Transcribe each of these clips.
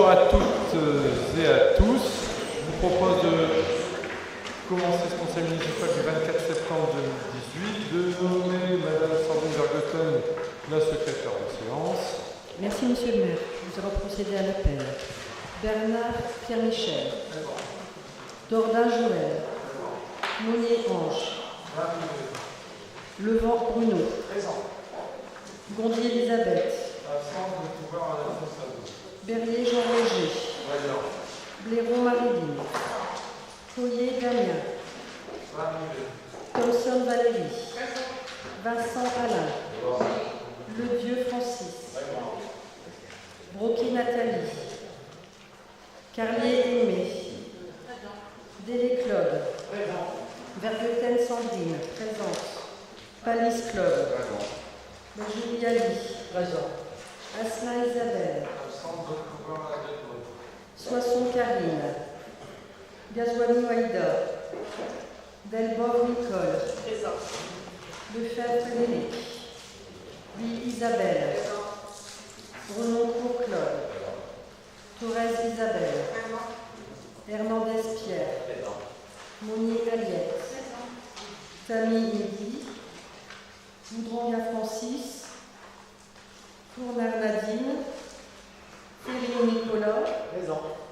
Bonjour à toutes et à tous. Je vous propose de commencer ce conseil municipal du 24 septembre 2018, de nommer Madame Sandrine Vergotten la secrétaire de séance. Merci Monsieur le maire. Nous allons procéder à l'appel. Bernard Pierre-Michel. Dordain Joël. Monnier Ange. Levent Bruno. Gondier Elisabeth. Berrier Jean-Roger. Blairon Marie-Line. Coyer Damien. Thomson Valérie. Vincent Alain. Ledieu Francis. Brocky Nathalie. Carlier Aimé. Délé Claude. Vergotten Sandrine. Présente. Palis Claude. Julie Ali. Asma Isabelle. Soisson Karine. Gazouani Waïda. Delbord Nicole. Lefebvre Frédéric. Ville Isabelle. Renoncourt Claude. Torres Isabelle. Hernandez Pierre. Monnier Aliette. Tammy Eddy. Boudranga Francis. Fournard Nadine. Ferrier Nicolas.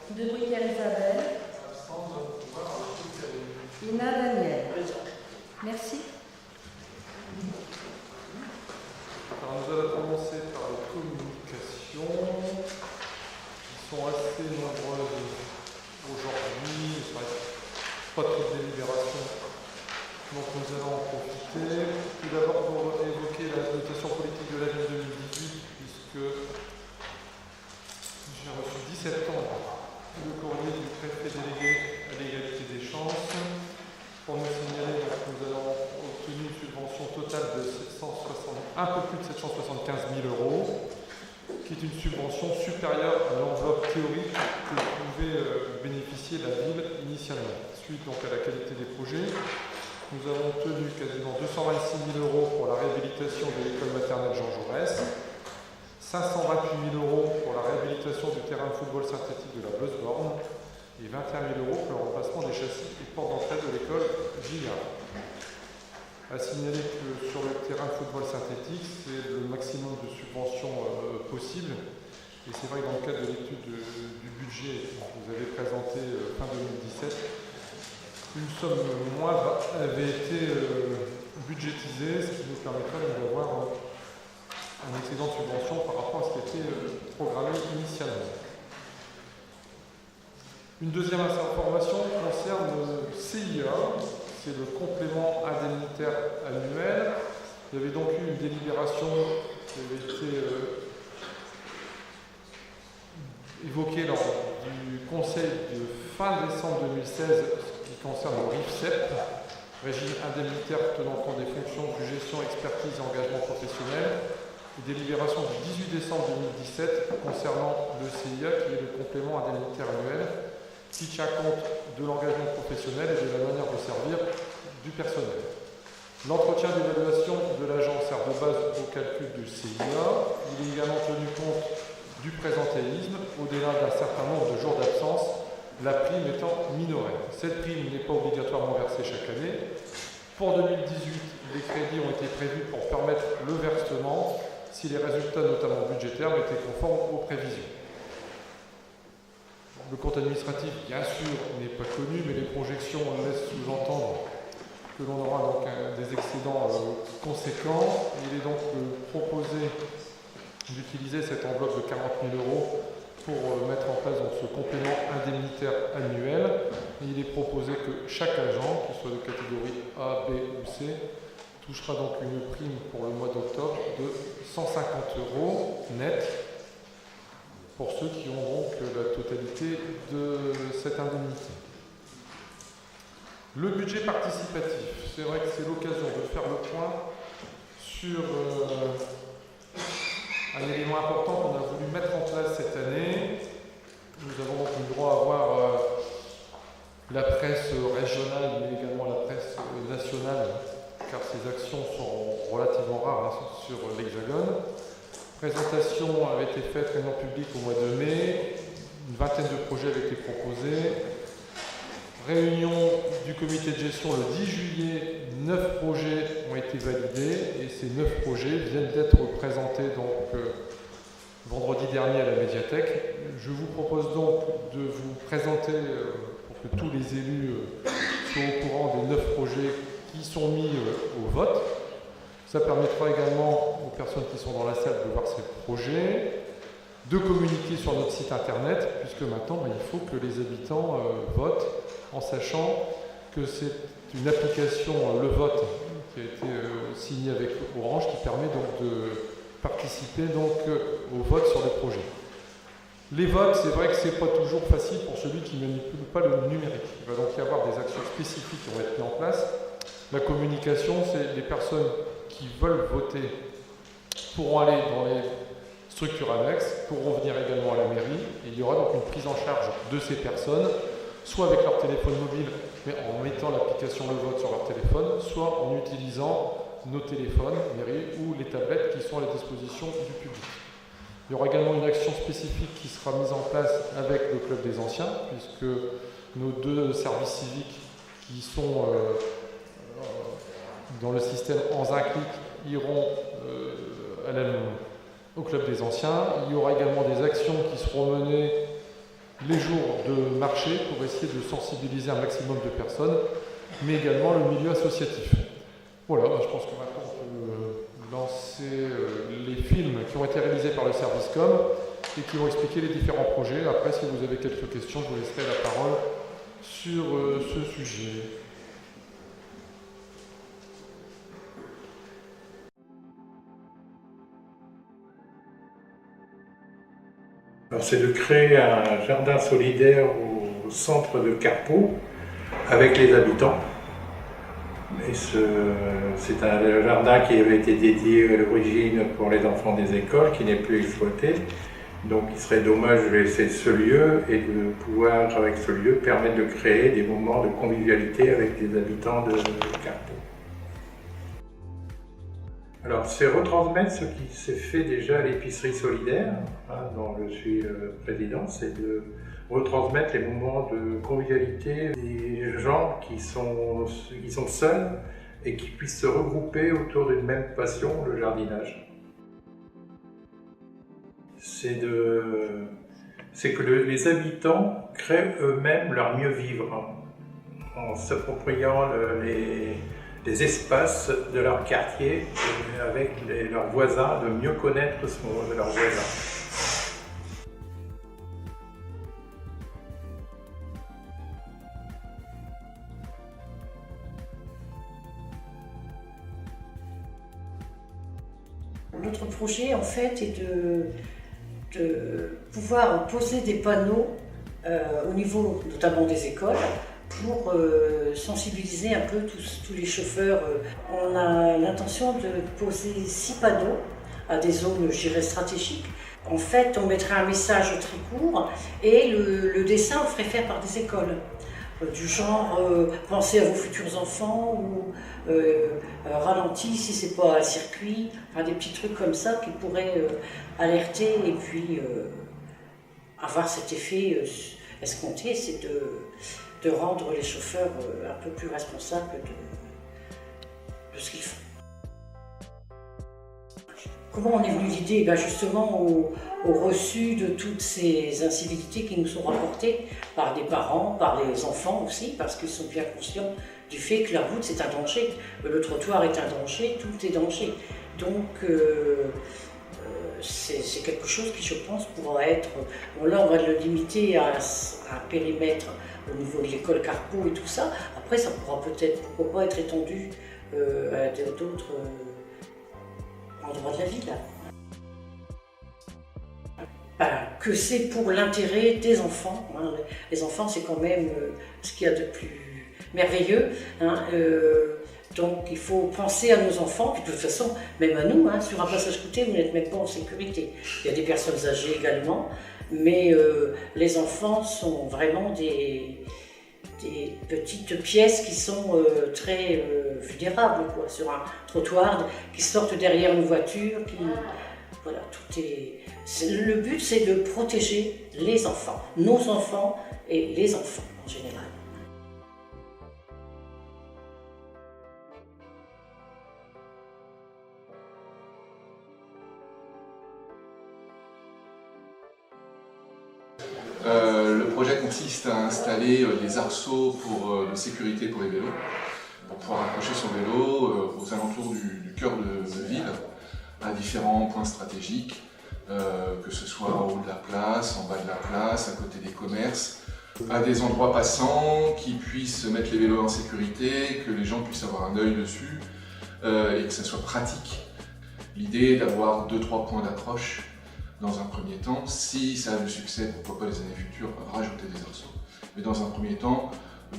De Bruyère Isabelle. Ina Daniel. Merci. Alors nous allons commencer par les communications. Elles sont assez nombreuses aujourd'hui. Il n'y a pas trop de délibération, donc nous allons en profiter. Tout d'abord pour évoquer la notation politique de l'année 2018, puisque j'ai reçu 17 ans le courrier du préfet délégué à l'égalité des chances pour nous signaler que nous avons obtenu une subvention totale de un peu plus de 775 000 €, qui est une subvention supérieure à l'enveloppe théorique que pouvait bénéficier la ville initialement. Suite donc à la qualité des projets, nous avons obtenu quasiment 226 000 € pour la réhabilitation de l'école maternelle Jean Jaurès, 528 000 € pour la réhabilitation du terrain de football synthétique de la Bleusborn et 21 000 € pour le remplacement des châssis et portes d'entrée de l'école Gillard. À signaler que sur le terrain de football synthétique, c'est le maximum de subventions possible. Et c'est vrai que dans le cadre de l'étude du budget que vous avez présenté fin 2017, une somme moindre avait été budgétisée, ce qui nous permettrait d'avoir un excédent de subvention par rapport à ce qui était programmé initialement. Une deuxième information concerne le CIA, c'est le complément indemnitaire annuel. Il y avait donc eu une délibération qui avait été évoquée lors du conseil de fin décembre 2016 qui concerne le RIFCEP, régime indemnitaire tenant compte des fonctions de gestion, expertise et engagement professionnel. Délibération du 18 décembre 2017 concernant le CIA, qui est le complément indemnitaire annuel, qui tient compte de l'engagement professionnel et de la manière de servir du personnel. L'entretien d'évaluation de l'agent sert de base au calcul du CIA. Il est également tenu compte du présentéisme au-delà d'un certain nombre de jours d'absence, la prime étant minorée. Cette prime n'est pas obligatoirement versée chaque année. Pour 2018, les crédits ont été prévus pour permettre le versement si les résultats, notamment budgétaires, étaient conformes aux prévisions. Le compte administratif, bien sûr, n'est pas connu, mais les projections laissent sous-entendre que l'on aura donc des excédents conséquents. Il est donc proposé d'utiliser cette enveloppe de 40 000 € pour mettre en place donc, ce complément indemnitaire annuel. Et il est proposé que chaque agent, qu'il soit de catégorie A, B ou C, touchera donc une prime pour le mois d'octobre de 150 € net pour ceux qui ont donc la totalité de cette indemnité. Le budget participatif, c'est vrai que c'est l'occasion de faire le point sur un élément important qu'on a voulu mettre en place cette année. Nous avons donc le droit à avoir la presse régionale, mais également la presse nationale, car ces actions sont relativement rares sur l'Hexagone. Présentation avait été faite réunion publique au mois de mai. Une vingtaine de projets avaient été proposés. Réunion du comité de gestion le 10 juillet, 9 projets ont été validés et ces 9 projets viennent d'être présentés donc, vendredi dernier à la médiathèque. Je vous propose donc de vous présenter, pour que tous les élus soient au courant des 9 projets qui sont mis au vote. Ça permettra également aux personnes qui sont dans la salle de voir ces projets, de communiquer sur notre site internet, puisque maintenant il faut que les habitants votent en sachant que c'est une application, le vote, qui a été signée avec Orange, qui permet donc de participer donc, au vote sur les projets. Les votes, c'est vrai que ce n'est pas toujours facile pour celui qui ne manipule pas le numérique. Il va donc y avoir des actions spécifiques qui vont être mises en place. La communication, c'est les personnes qui veulent voter pourront aller dans les structures annexes, pourront venir également à la mairie, et il y aura donc une prise en charge de ces personnes, soit avec leur téléphone mobile, mais en mettant l'application Le Vote sur leur téléphone, soit en utilisant nos téléphones, mairie, ou les tablettes qui sont à la disposition du public. Il y aura également une action spécifique qui sera mise en place avec le Club des Anciens, puisque nos 2 services civiques qui sont dans le système en un clic iront au Club des Anciens. Il y aura également des actions qui seront menées les jours de marché pour essayer de sensibiliser un maximum de personnes, mais également le milieu associatif. Voilà, je pense que maintenant on peut lancer les films qui ont été réalisés par le service com et qui vont expliquer les différents projets. Après, si vous avez quelques questions, je vous laisserai la parole sur ce sujet. C'est de créer un jardin solidaire au centre de Carpeaux avec les habitants. C'est un jardin qui avait été dédié à l'origine pour les enfants des écoles, qui n'est plus exploité. Donc il serait dommage de laisser ce lieu et de pouvoir, avec ce lieu, permettre de créer des moments de convivialité avec les habitants de Carpeaux. Alors, c'est retransmettre ce qui s'est fait déjà à l'épicerie solidaire, dont je suis le président, c'est de retransmettre les moments de convivialité des gens qui sont seuls et qui puissent se regrouper autour d'une même passion, le jardinage. C'est que les habitants créent eux-mêmes leur mieux vivre en s'appropriant les espaces de leur quartier avec leurs voisins, de mieux connaître leurs voisins. Notre projet en fait est de pouvoir poser des panneaux au niveau notamment des écoles pour sensibiliser un peu tous les chauffeurs. On a l'intention de poser 6 panneaux à des zones, je dirais, stratégiques. En fait, on mettrait un message très court et le dessin, on ferait faire par des écoles. Du genre, pensez à vos futurs enfants ou ralenti si c'est pas un circuit, enfin, des petits trucs comme ça qui pourraient alerter et puis avoir cet effet escompté, c'est de rendre les chauffeurs un peu plus responsables de ce qu'ils font. Comment on est venu l'idée? Justement au reçu de toutes ces incivilités qui nous sont rapportées par des parents, par les enfants aussi, parce qu'ils sont bien conscients du fait que la route c'est un danger, le trottoir est un danger, tout est danger. Donc c'est quelque chose qui, je pense, pourra être... Bon, là, on va le limiter à un périmètre au niveau de l'école Carpeaux et tout ça. Après, ça pourra peut-être, pourquoi pas, être étendu à d'autres endroits de la ville. Que c'est pour l'intérêt des enfants. Les enfants, c'est quand même ce qu'il y a de plus merveilleux. Donc il faut penser à nos enfants, puis de toute façon, même à nous, sur un passage côté, vous n'êtes même pas en sécurité. Il y a des personnes âgées également, mais les enfants sont vraiment des petites pièces qui sont très vulnérables, quoi, sur un trottoir, qui sortent derrière une voiture, Voilà, le but, c'est de protéger les enfants, nos enfants et les enfants en général. Le projet consiste à installer des arceaux de sécurité pour les vélos, pour pouvoir accrocher son vélo aux alentours du cœur de ville, à différents points stratégiques, que ce soit en haut de la place, en bas de la place, à côté des commerces, à des endroits passants qui puissent mettre les vélos en sécurité, que les gens puissent avoir un œil dessus et que ça soit pratique. L'idée est d'avoir 2-3 points d'accroche dans un premier temps. Si ça a du succès, pourquoi pas les années futures rajouter des arceaux. Mais dans un premier temps,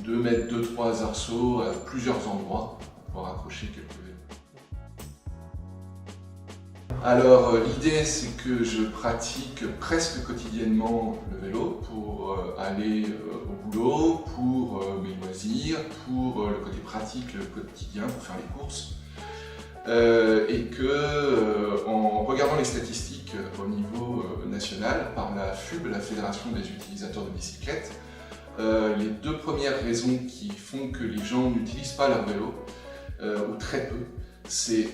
de mettre 2-3 arceaux à plusieurs endroits pour pouvoir accrocher quelques vélos. Alors l'idée c'est que je pratique presque quotidiennement le vélo pour aller au boulot, pour mes loisirs, pour le côté pratique, le quotidien, pour faire les courses. Et que en regardant les statistiques au niveau national par la FUB, la Fédération des utilisateurs de bicyclettes, les 2 premières raisons qui font que les gens n'utilisent pas leur vélo, ou très peu,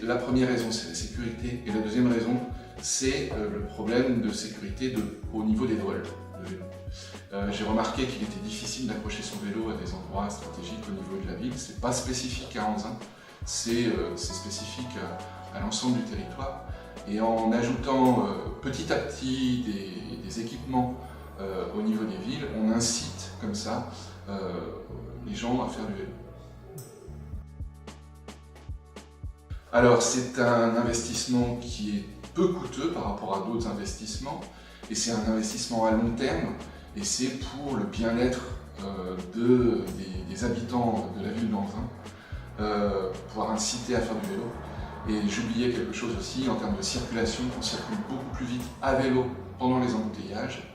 la première raison c'est la sécurité et la deuxième raison c'est le problème de sécurité au niveau des voiles de vélo. J'ai remarqué qu'il était difficile d'accrocher son vélo à des endroits stratégiques au niveau de la ville. C'est pas spécifique à Anzin, c'est spécifique à l'ensemble du territoire. Et en ajoutant petit à petit des équipements au niveau des villes, on incite comme ça les gens à faire du vélo. Alors c'est un investissement qui est peu coûteux par rapport à d'autres investissements et c'est un investissement à long terme et c'est pour le bien-être des habitants de la ville d'Anzin, pouvoir inciter à faire du vélo. Et j'oubliais quelque chose aussi en termes de circulation, on circule beaucoup plus vite à vélo pendant les embouteillages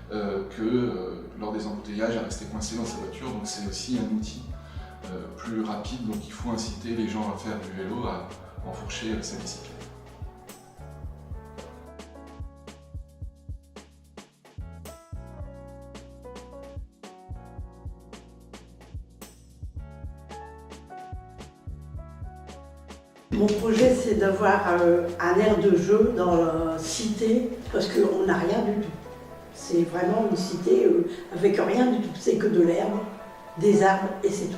que lors des embouteillages à rester coincé dans sa voiture, donc c'est aussi un outil plus rapide, donc il faut inciter les gens à faire du vélo, à enfourcher sa bicyclette. Mon projet, c'est d'avoir un aire de jeu dans la cité, parce qu'on n'a rien du tout. C'est vraiment une cité avec rien du tout. C'est que de l'herbe, des arbres et c'est tout.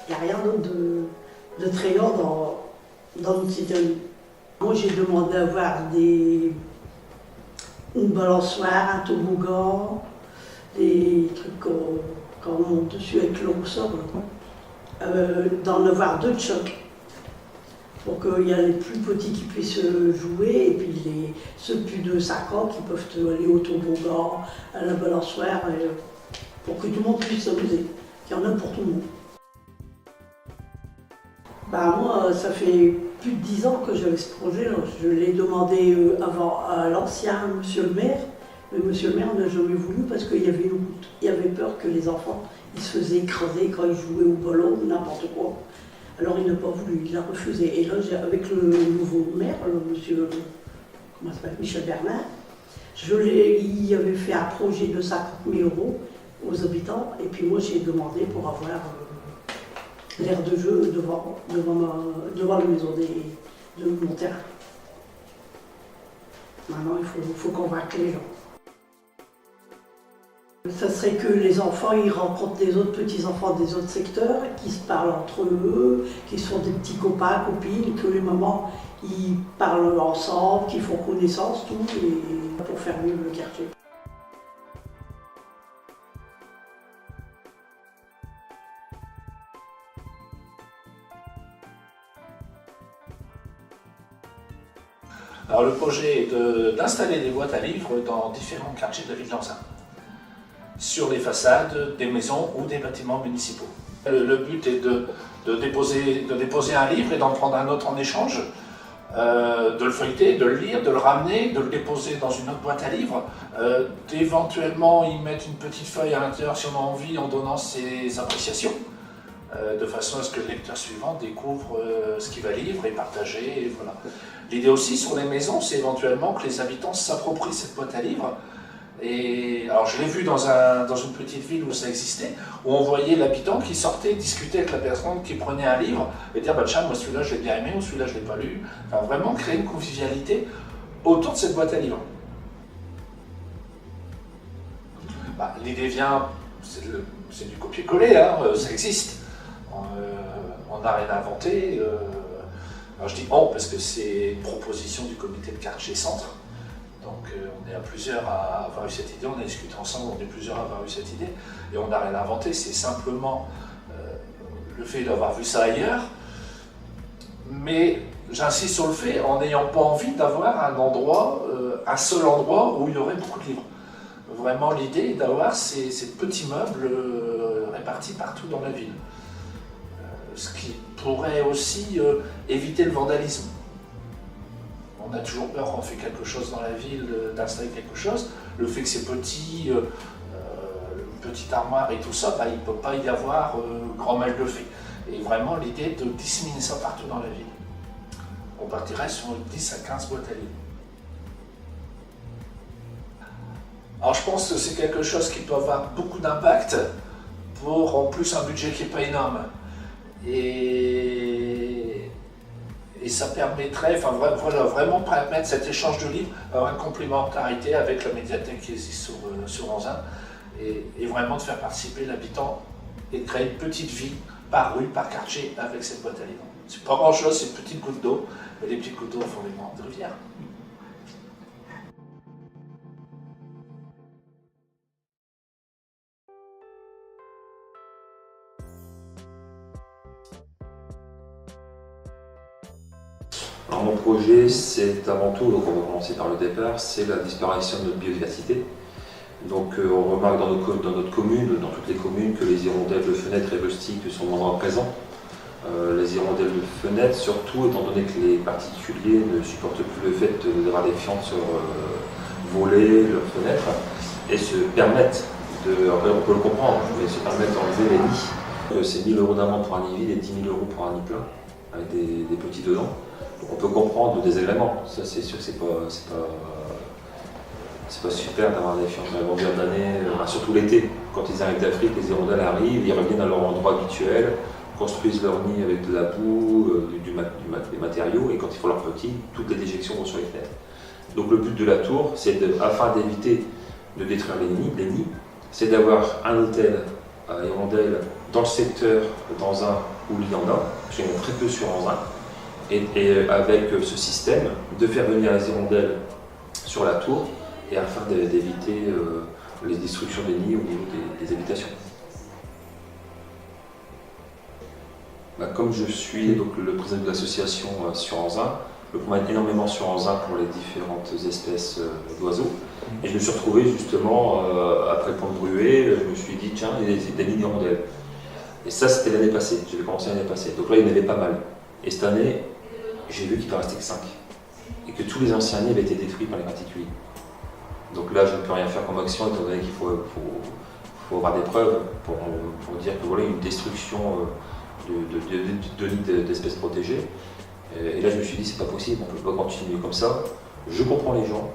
Il n'y a rien d'autre de attrayant dans notre cité. Moi, j'ai demandé à avoir une balançoire, un toboggan, des trucs qu'on monte dessus avec le ressort, d'en avoir 2 de choc. Pour qu'il y a les plus petits qui puissent jouer et puis ceux plus de 5 ans qui peuvent aller au toboggan, à la balançoire, pour que tout le monde puisse s'amuser. Il y en a pour tout le monde. Moi, ça fait plus de 10 ans que j'avais ce projet. Je l'ai demandé avant à l'ancien monsieur le maire, mais monsieur le maire n'a jamais voulu parce qu'il y avait une route. Il avait peur que les enfants ils se faisaient écraser quand ils jouaient au ballon ou n'importe quoi. Alors il n'a pas voulu, il a refusé. Et là, avec le nouveau maire, le monsieur Michel Bernard, il avait fait un projet de 50 000 € aux habitants. Et puis moi, j'ai demandé pour avoir l'aire de jeu devant la maison de mon terrain. Maintenant, il faut convaincre les gens. Ça serait que les enfants ils rencontrent des autres petits-enfants des autres secteurs, qui se parlent entre eux, qui sont des petits copains, copines, que les mamans ils parlent ensemble, qu'ils font connaissance, tout, et pour faire mieux le quartier. Alors le projet est d'installer des boîtes à livres dans différents quartiers de la ville d'Anzin, sur les façades des maisons ou des bâtiments municipaux. Le but est de déposer un livre et d'en prendre un autre en échange, de le feuilleter, de le lire, de le ramener, de le déposer dans une autre boîte à livres, d'éventuellement y mettre une petite feuille à l'intérieur si on a envie en donnant ses appréciations, de façon à ce que le lecteur suivant découvre ce qu'il va lire et partager. Et voilà. L'idée aussi sur les maisons, c'est éventuellement que les habitants s'approprient cette boîte à livres. Et alors je l'ai vu dans une petite ville où ça existait, où on voyait l'habitant qui sortait discuter avec la personne qui prenait un livre et dire bah tiens, moi celui-là je l'ai bien aimé ou celui-là je l'ai pas lu. Enfin, vraiment créer une convivialité autour de cette boîte à livres. Bah, l'idée vient, c'est du copier-coller, hein, ça existe. On n'a rien inventé. Alors je dis on parce que c'est une proposition du comité de quartier centre. Donc on est à plusieurs à avoir eu cette idée, on a discuté ensemble, on est plusieurs à avoir eu cette idée, et on n'a rien inventé, c'est simplement le fait d'avoir vu ça ailleurs. Mais j'insiste sur le fait, en n'ayant pas envie d'avoir un endroit, un seul endroit où il y aurait beaucoup de livres. Vraiment l'idée est d'avoir ces petits meubles répartis partout dans la ville. Ce qui pourrait aussi éviter le vandalisme. On a toujours peur quand on fait quelque chose dans la ville d'installer quelque chose. Le fait que c'est petit, une petite armoire et tout ça, bah, il ne peut pas y avoir grand mal de fait. Et vraiment l'idée de disséminer ça partout dans la ville. On partirait sur 10 à 15 boîtes à livres. Alors je pense que c'est quelque chose qui peut avoir beaucoup d'impact pour en plus un budget qui n'est pas énorme. Et ça permettrait, enfin voilà, vraiment permettre cet échange de livres, avoir une complémentarité avec la médiathèque qui existe sur Anzin, et vraiment de faire participer l'habitant et de créer une petite vie par rue, par quartier avec cette boîte à livres. C'est pas grand chose, c'est une petite goutte d'eau, mais les petites gouttes d'eau font les grandes rivières. Alors, mon projet, c'est avant tout, donc on va commencer par le départ, c'est la disparition de notre biodiversité. Donc on remarque dans notre commune, dans toutes les communes, que les hirondelles de fenêtres et rustiques sont moins présents. Les hirondelles de fenêtres, surtout étant donné que les particuliers ne supportent plus le fait d'avoir des fientes voler leurs fenêtres et se permettent après on peut le comprendre, mais se permettent d'enlever les nids. C'est 1 000 € d'amende pour un nid vide et 10 000 € pour un nid plein, avec des petits dedans. Donc on peut comprendre le désagrément, ça c'est sûr que c'est pas super d'avoir des fientes à longueur d'année, surtout l'été. Quand ils arrivent d'Afrique, les hirondelles arrivent, ils reviennent à leur endroit habituel, construisent leur nid avec de la boue, des matériaux, et quand ils font leurs petits, toutes les déjections vont sur les fenêtres. Donc le but de la tour, c'est afin d'éviter de détruire les nids, c'est d'avoir un hôtel à hirondelles dans le secteur d'Anzin où il y en a, parce qu'il y en a très peu sur Anzin, et avec ce système de faire venir les hirondelles sur la tour, et afin d'éviter les destructions des nids au niveau des habitations. Comme je suis donc le président de l'association sur Anzin, je promène énormément sur Anzin pour les différentes espèces d'oiseaux. Et je me suis retrouvé justement, après le pont de Bruet, je me suis dit tiens, il y a des nids d'hirondelles. Et ça c'était l'année passée, j'avais commencé l'année passée. Donc là il y en avait pas mal. Et cette année, j'ai vu qu'il ne restait que 5. Et que tous les anciens nids avaient été détruits par les particuliers. Donc là, je ne peux rien faire comme action, étant donné qu'il faut avoir des preuves pour dire que voilà une destruction de nids d'espèces protégées. Et là, je me suis dit, c'est pas possible, on ne peut pas continuer comme ça. Je comprends les gens,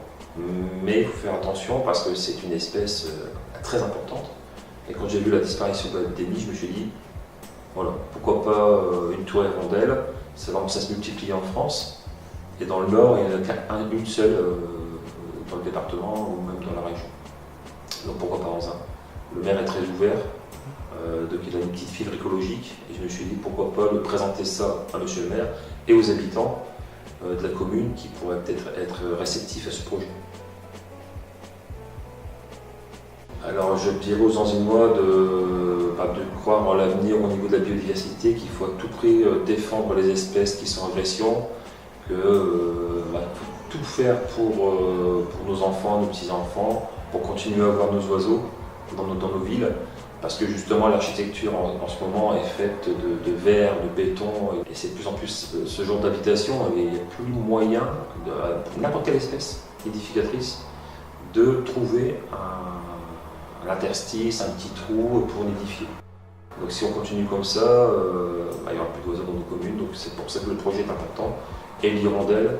mais il faut faire attention parce que c'est une espèce très importante. Et quand j'ai vu la disparition des nids, je me suis dit, voilà, pourquoi pas une tour hirondelle, ça se multiplie en France. Et dans le Nord, il n'y en a qu'une seule dans le département ou même dans la région. Donc pourquoi pas Anzin. Le maire est très ouvert, donc il a une petite fibre écologique et je me suis dit pourquoi pas le présenter ça à monsieur le maire et aux habitants de la commune qui pourraient peut-être être réceptifs à ce projet. Alors je dirais aux Anzinois de croire en l'avenir au niveau de la biodiversité, qu'il faut à tout prix défendre les espèces qui sont en agression, tout faire pour nos enfants, nos petits-enfants, pour continuer à avoir nos oiseaux dans nos villes, parce que justement l'architecture en ce moment est faite de verre, de béton, et c'est de plus en plus ce genre d'habitation, et il n'y a plus moyen, pour n'importe quelle espèce édificatrice, de trouver un interstice, un petit trou pour nidifier. Donc si on continue comme ça, il n'y aura plus d'oiseaux dans nos communes, donc c'est pour ça que le projet est important. Et l'hirondelle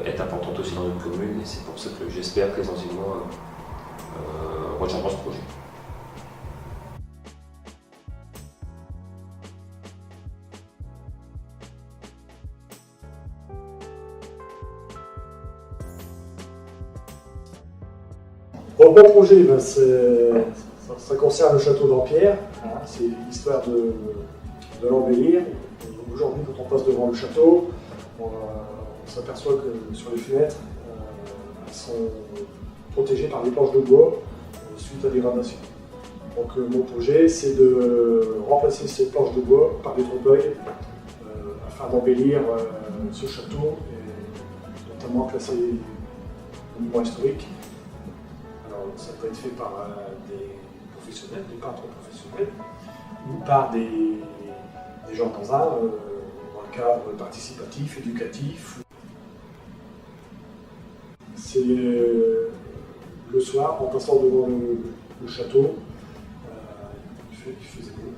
est importante aussi dans notre commune, et c'est pour ça que j'espère que les Ancinois retiendront ce projet. Bon, mon projet, ça concerne le château d'Ampierre. C'est l'histoire de l'embellir. Aujourd'hui, quand on passe devant le château, on s'aperçoit que sur les fenêtres, elles sont protégées par des planches de bois suite à dégradation. Donc mon projet, c'est de remplacer ces planches de bois par des trompe-l'œil afin d'embellir ce château et notamment classer au monument historique. Alors, ça peut être fait par des professionnels, des peintres professionnels, ou par des gens dans le cadre participatif, éducatif. C'est le soir, en passant devant le château, il faisait beau,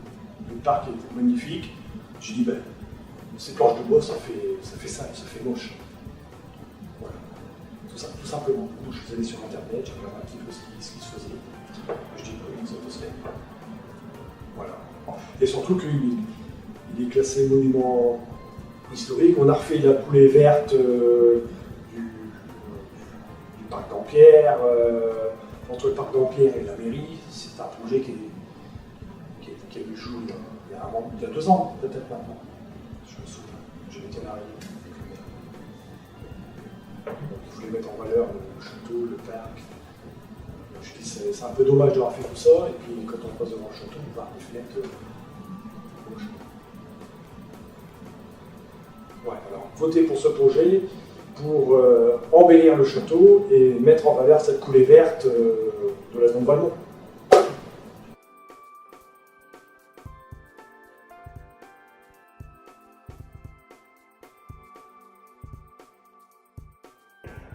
le parc était magnifique. J'ai dit, ces planches de bois, ça fait sale, ça fait moche. Voilà. Tout simplement. Donc, je suis allé sur internet, j'ai regardé un petit peu ce qui se faisait. Je dis, oui, ça peut se faire. Voilà. Et surtout qu'il est classé monument historique. On a refait la coulée verte du parc d'Ampierre, entre le parc d'Ampierre et la mairie. C'est un projet qui a eu le jour il y a 2 ans, peut-être maintenant. Je me souviens, je m'étais marié avec le maire. Donc, je voulais mettre en valeur le château, le parc. Je dis c'est un peu dommage d'avoir fait tout ça, et puis quand on passe devant le château, on voit les fenêtres rouges. Ouais, alors votez pour ce projet pour embellir le château et mettre en valeur cette coulée verte de la zone Valmont.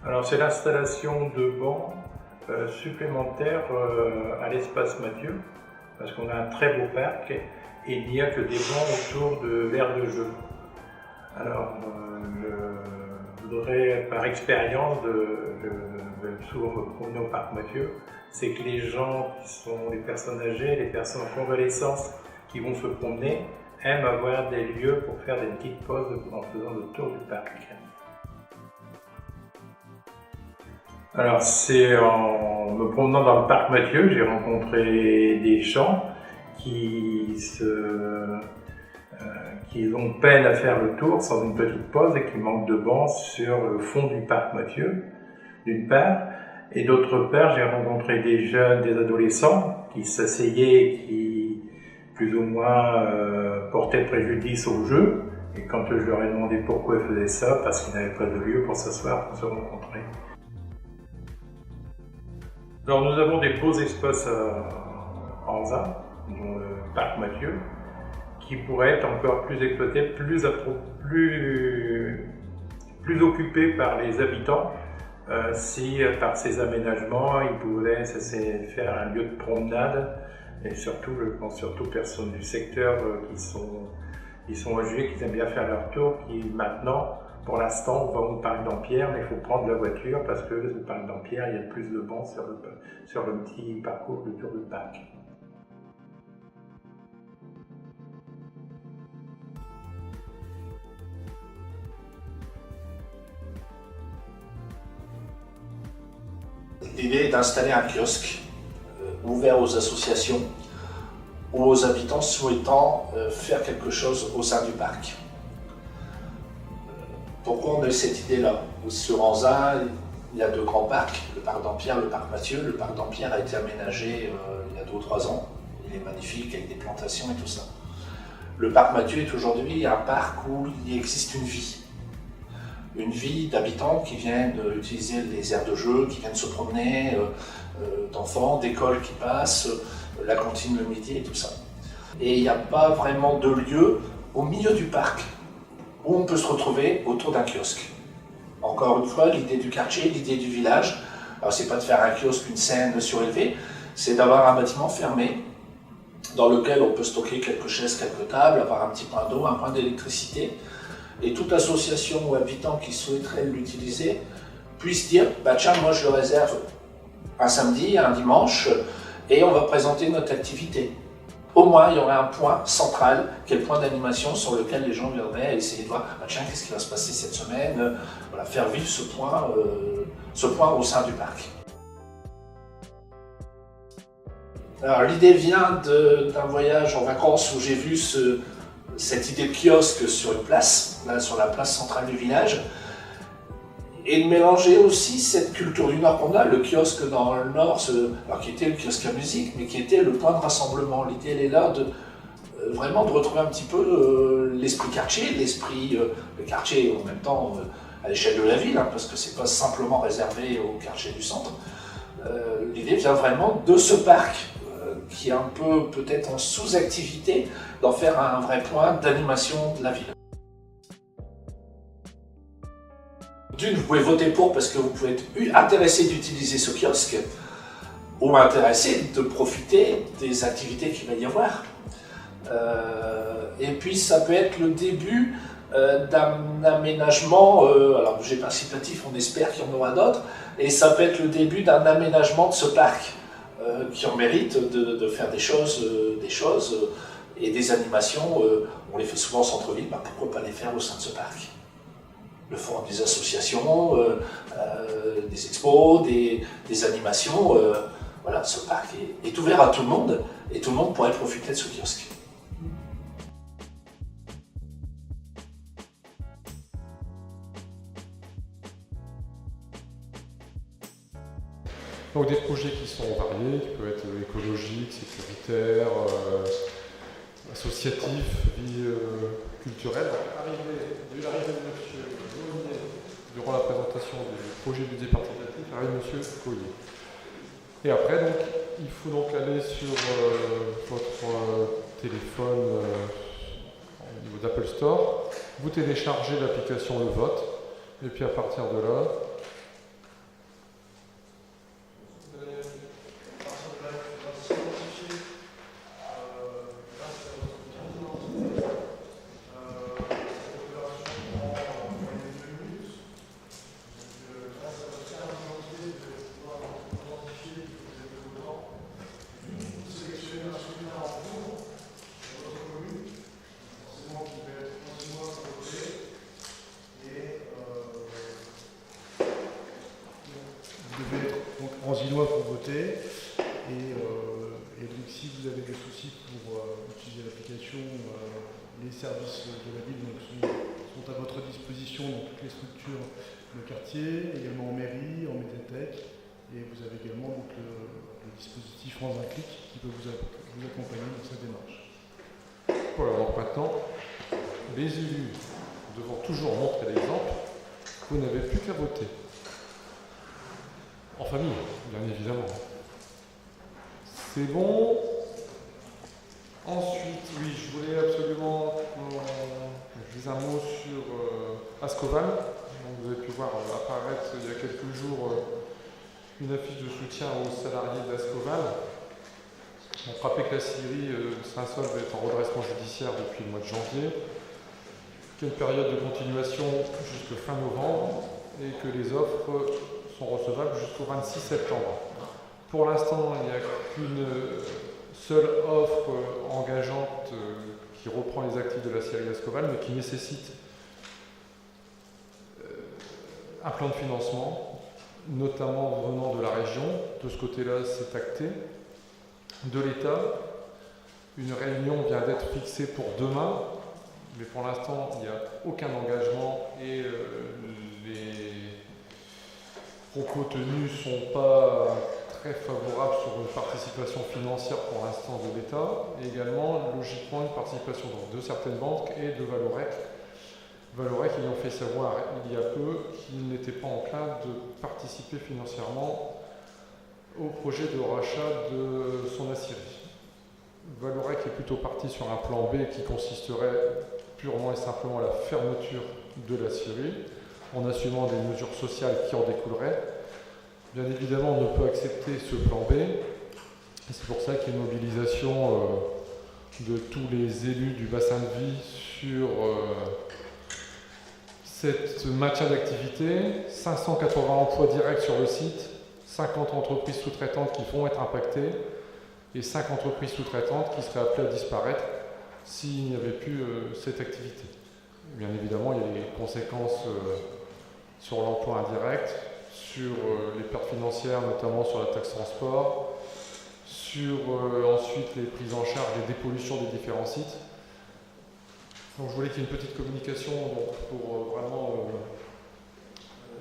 Alors c'est l'installation de bancs supplémentaires à l'espace Mathieu, parce qu'on a un très beau parc et il n'y a que des bancs autour de l'aire de jeu. Alors je voudrais par expérience de souvent me promener au parc Mathieu, c'est que les gens qui sont les personnes âgées, les personnes en convalescence qui vont se promener aiment avoir des lieux pour faire des petites pauses en faisant le tour du parc. Alors c'est en me promenant dans le parc Mathieu, j'ai rencontré des gens qui ont peine à faire le tour sans une petite pause et qui manquent de bancs sur le fond du parc Mathieu, d'une part. Et d'autre part, j'ai rencontré des jeunes, des adolescents qui s'asseyaient et qui plus ou moins portaient préjudice au jeu. Et quand je leur ai demandé pourquoi ils faisaient ça, parce qu'ils n'avaient pas de lieu pour s'asseoir, pour se rencontrer. Alors nous avons des beaux espaces à Anzin, dans le parc Mathieu, qui pourraient être encore plus exploités, plus occupés par les habitants, si par ces aménagements ils pouvaient faire un lieu de promenade, et surtout, je pense surtout aux personnes du secteur qui sont âgées, qui aiment bien faire leur tour, qui maintenant, pour l'instant, on va au parc d'Ampierre, mais il faut prendre la voiture parce que le parc d'Ampierre, il y a plus de bancs sur le petit parcours du tour du parc. L'idée est d'installer un kiosque ouvert aux associations ou aux habitants souhaitant faire quelque chose au sein du parc. Pourquoi on a eu cette idée-là? Sur Anzin, il y a 2 grands parcs, le parc d'Ampierre, le parc Mathieu. Le parc d'Ampierre a été aménagé il y a 2 ou 3 ans. Il est magnifique avec des plantations et tout ça. Le parc Mathieu est aujourd'hui un parc où il existe une vie. Une vie d'habitants qui viennent utiliser les aires de jeu, qui viennent se promener, d'enfants, d'écoles qui passent, la cantine le midi et tout ça. Et il n'y a pas vraiment de lieu au milieu du parc où on peut se retrouver autour d'un kiosque. Encore une fois, l'idée du quartier, l'idée du village, alors c'est pas de faire un kiosque, une scène surélevée, c'est d'avoir un bâtiment fermé dans lequel on peut stocker quelques chaises, quelques tables, avoir un petit point d'eau, un point d'électricité. Et toute association ou habitant qui souhaiterait l'utiliser puisse dire bah tiens, moi je le réserve un samedi, un dimanche, et on va présenter notre activité. Au moins, il y aurait un point central, qui est le point d'animation sur lequel les gens viendraient essayer de voir bah tiens, qu'est-ce qui va se passer cette semaine, voilà, faire vivre ce point au sein du parc. Alors l'idée vient d'un voyage en vacances où j'ai vu cette idée de kiosque sur une place, là sur la place centrale du village, et de mélanger aussi cette culture du Nord qu'on a, le kiosque dans le Nord, alors qui était le kiosque à musique, mais qui était le point de rassemblement. L'idée elle est là vraiment de retrouver un petit peu l'esprit quartier, le quartier en même temps à l'échelle de la ville, hein, parce que c'est pas simplement réservé au quartier du centre. L'idée vient vraiment de ce parc, qui est un peu peut-être en sous-activité, d'en faire un vrai point d'animation de la ville. D'une, vous pouvez voter pour parce que vous pouvez être intéressé d'utiliser ce kiosque ou intéressé de profiter des activités qu'il va y avoir. Et puis ça peut être le début d'un aménagement, alors budget participatif, on espère qu'il y en aura d'autres, et ça peut être le début d'un aménagement de ce parc qui en mérite de faire des choses et des animations. On les fait souvent au centre-ville, bah, pourquoi pas les faire au sein de ce parc? Le forum des associations, des expos, des animations, voilà, ce parc est ouvert à tout le monde et tout le monde pourrait profiter de ce kiosque. Donc des projets qui sont variés, qui peuvent être écologiques, sécuritaires, associatifs, vie culturelle. L'arrivée de M. Journier durant la présentation du projet budget participatif, arrive M. Collier. Et après, donc, il faut donc aller sur votre téléphone au niveau d'Apple Store, vous téléchargez l'application Le Vote, et puis à partir de là, anginois pour voter et donc si vous avez des soucis pour utiliser l'application, les services de la ville donc, sont à votre disposition dans toutes les structures de quartier, également en mairie, en médiathèque, et vous avez également donc, le dispositif France un clic qui peut vous accompagner dans cette démarche. Voilà, donc maintenant, les élus devant toujours montrer l'exemple, vous n'avez plus qu'à voter. En famille, bien évidemment. C'est bon. Ensuite, oui, je voulais absolument je dise un mot sur Ascoval. Donc, vous avez pu voir apparaître il y a quelques jours une affiche de soutien aux salariés d'Ascoval. On rappelle que la scierie de Saint-Saulve est en redressement judiciaire depuis le mois de janvier, qu'il y a une période de continuation jusqu'à fin novembre et que les offres sont recevables jusqu'au 26 septembre. Pour l'instant, il n'y a qu'une seule offre engageante qui reprend les actifs de la scierie d'Ascoval, mais qui nécessite un plan de financement, notamment venant de la région. De ce côté-là, c'est acté. De l'État, une réunion vient d'être fixée pour demain, mais pour l'instant, il n'y a aucun engagement et les propos tenus ne sont pas très favorables sur une participation financière pour l'instant de l'État, et également, logiquement, une participation donc, de certaines banques et de Valorec. Valorec ayant fait savoir il y a peu qu'il n'était pas enclin de participer financièrement au projet de rachat de son aciérie. Valorec est plutôt parti sur un plan B qui consisterait purement et simplement à la fermeture de l'aciérie, en assumant des mesures sociales qui en découleraient. Bien évidemment, on ne peut accepter ce plan B, et c'est pour ça qu'il y a une mobilisation de tous les élus du bassin de vie sur cette maintien d'activité, 580 emplois directs sur le site, 50 entreprises sous-traitantes qui vont être impactées et 5 entreprises sous-traitantes qui seraient appelées à disparaître s'il n'y avait plus cette activité. Bien évidemment, il y a des conséquences sur l'emploi indirect, sur les pertes financières, notamment sur la taxe transport, sur ensuite les prises en charge des dépollutions des différents sites. Donc je voulais qu'il y ait une petite communication pour vraiment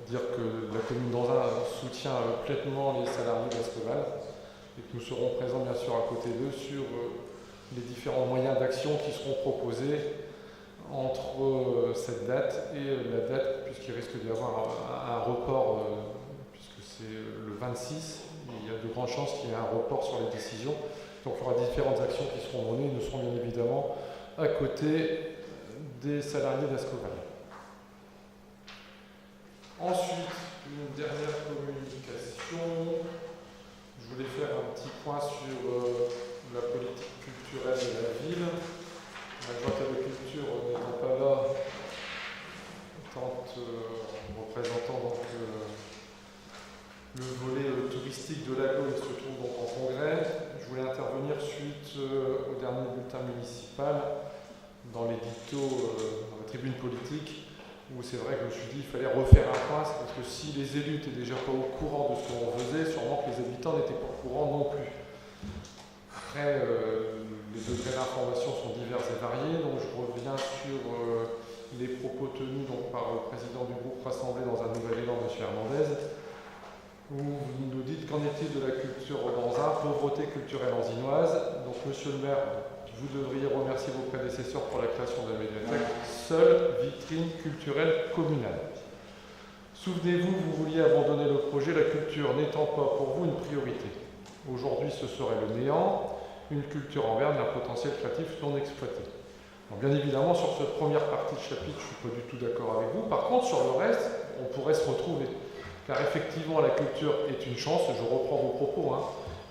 dire que la commune d'Anzin soutient pleinement les salariés d'Ascoval et que nous serons présents bien sûr à côté d'eux sur les différents moyens d'action qui seront proposés entre cette date et la date, puisqu'il risque d'y avoir un report, puisque c'est le 26, il y a de grandes chances qu'il y ait un report sur les décisions. Donc il y aura différentes actions qui seront menées, nous serons bien évidemment à côté des salariés d'Ascoval. Ensuite, une dernière communication. Je voulais faire un petit point sur la politique culturelle de la ville. L'adjointe à la culture n'étant pas là, étant représentant donc, le volet touristique de l'aglo, il se trouve donc en congrès. Je voulais intervenir suite au dernier bulletin municipal dans l'édito, dans la tribune politique, où c'est vrai que je me suis dit qu'il fallait refaire un point, parce que si les élus n'étaient déjà pas au courant de ce qu'on faisait, sûrement que les habitants n'étaient pas au courant non plus. Après, les degrés d'information sont divers et variés, donc je reviens sur les propos tenus donc, par le président du groupe rassemblé dans un Nouvel-Élan, M. Hernandez, où vous nous dites qu'en est-il de la culture dans un pauvreté culturelle anzinoise. Donc, monsieur le maire, vous devriez remercier vos prédécesseurs pour la création de la médiathèque, seule vitrine culturelle communale. Souvenez-vous, vous vouliez abandonner le projet, la culture n'étant pas pour vous une priorité. Aujourd'hui, ce serait le néant, une culture en berne d'un potentiel créatif non exploité. Donc, bien évidemment, sur cette première partie de chapitre, je ne suis pas du tout d'accord avec vous. Par contre, sur le reste, on pourrait se retrouver. Car effectivement, la culture est une chance, je reprends vos propos,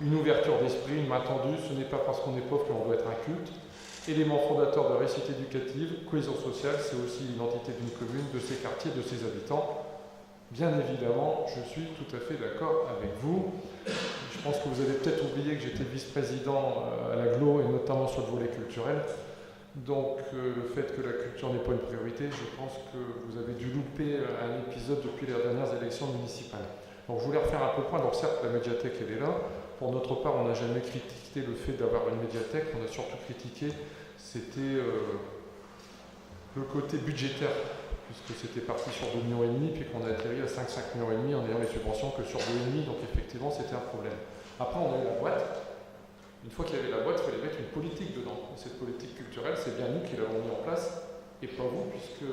une ouverture d'esprit, une main tendue, ce n'est pas parce qu'on est pauvre qu'on doit être un culte. Élément fondateur de réussite éducative, cohésion sociale, c'est aussi l'identité d'une commune, de ses quartiers, de ses habitants. Bien évidemment, je suis tout à fait d'accord avec vous. Je pense que vous avez peut-être oublié que j'étais vice-président à l'aglo et notamment sur le volet culturel. Donc le fait que la culture n'est pas une priorité, je pense que vous avez dû louper un épisode depuis les dernières élections municipales. Donc je voulais refaire un peu le point. Donc certes, la médiathèque, elle est là. Pour notre part, on n'a jamais critiqué le fait d'avoir une médiathèque. On a surtout critiqué, c'était le côté budgétaire, puisque c'était parti sur 2,5 millions, puis qu'on a atterri à 5,5 millions en ayant les subventions que sur 2,5. Donc effectivement, c'était un problème. Après, on a eu la boîte. Une fois qu'il y avait la boîte, il fallait mettre une politique dedans. Et cette politique culturelle, c'est bien nous qui l'avons mis en place, et pas vous, puisque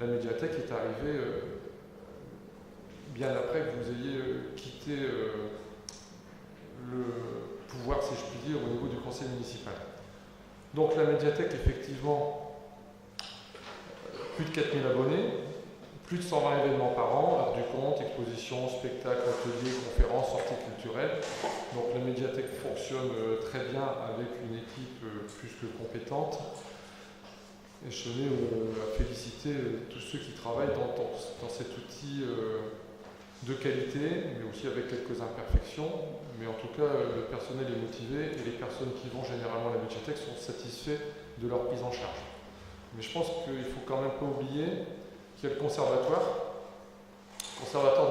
la médiathèque est arrivée bien après que vous ayez quitté le pouvoir, si je puis dire, au niveau du conseil municipal. Donc la médiathèque, effectivement, plus de 4000 abonnés, plus de 120 événements par an, art du conte, expositions, spectacles, ateliers, conférences, sorties culturelles. Donc la médiathèque fonctionne très bien avec une équipe plus que compétente. Et je tenais à féliciter tous ceux qui travaillent dans cet outil de qualité, mais aussi avec quelques imperfections. Mais en tout cas, le personnel est motivé et les personnes qui vont généralement à la médiathèque sont satisfaits de leur prise en charge. Mais je pense qu'il ne faut quand même pas oublier qu'il y a le conservatoire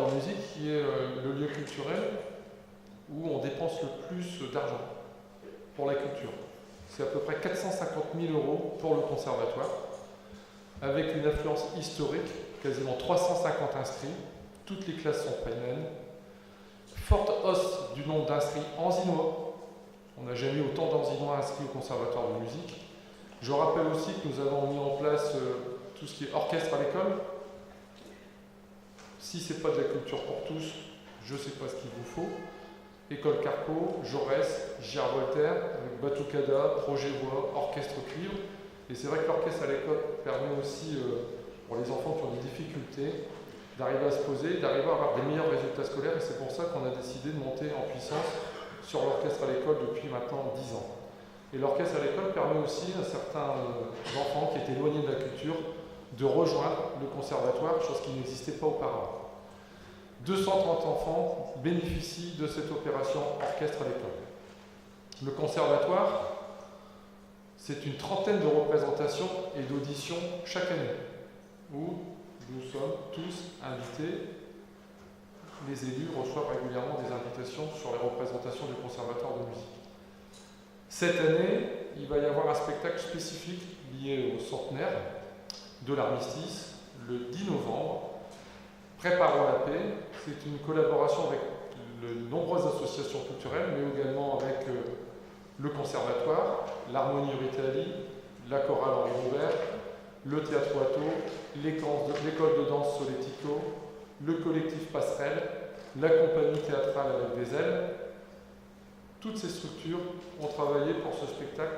de musique qui est le lieu culturel où on dépense le plus d'argent pour la culture. C'est à peu près 450 000 € pour le conservatoire, avec une affluence historique, quasiment 350 inscrits, toutes les classes sont pleines, forte hausse du nombre d'inscrits anzinois, on n'a jamais eu autant d'anzinois inscrits au conservatoire de musique. Je rappelle aussi que nous avons mis en place tout ce qui est orchestre à l'école. Si ce n'est pas de la culture pour tous, je ne sais pas ce qu'il vous faut. École Carpeaux, Jaurès, J.R. Voltaire, avec Batucada, Projet Voix, Orchestre Cuivre. Et c'est vrai que l'orchestre à l'école permet aussi, pour les enfants qui ont des difficultés, d'arriver à se poser, d'arriver à avoir des meilleurs résultats scolaires. Et c'est pour ça qu'on a décidé de monter en puissance sur l'orchestre à l'école depuis maintenant 10 ans. Et l'orchestre à l'école permet aussi à certains enfants qui étaient éloignés de la culture de rejoindre le conservatoire, chose qui n'existait pas auparavant. 230 enfants bénéficient de cette opération orchestre à l'école. Le conservatoire, c'est une trentaine de représentations et d'auditions chaque année, où nous sommes tous invités. Les élus reçoivent régulièrement des invitations sur les représentations du conservatoire de musique. Cette année, il va y avoir un spectacle spécifique lié au centenaire de l'armistice, le 10 novembre. Préparons la paix, c'est une collaboration avec de nombreuses associations culturelles, mais également avec le conservatoire, l'Harmonie Ritali, la chorale Henri Roubert, le théâtre Watteau, l'école de danse Soletico, le collectif Passerelle, la compagnie théâtrale avec des ailes. Toutes ces structures ont travaillé pour ce spectacle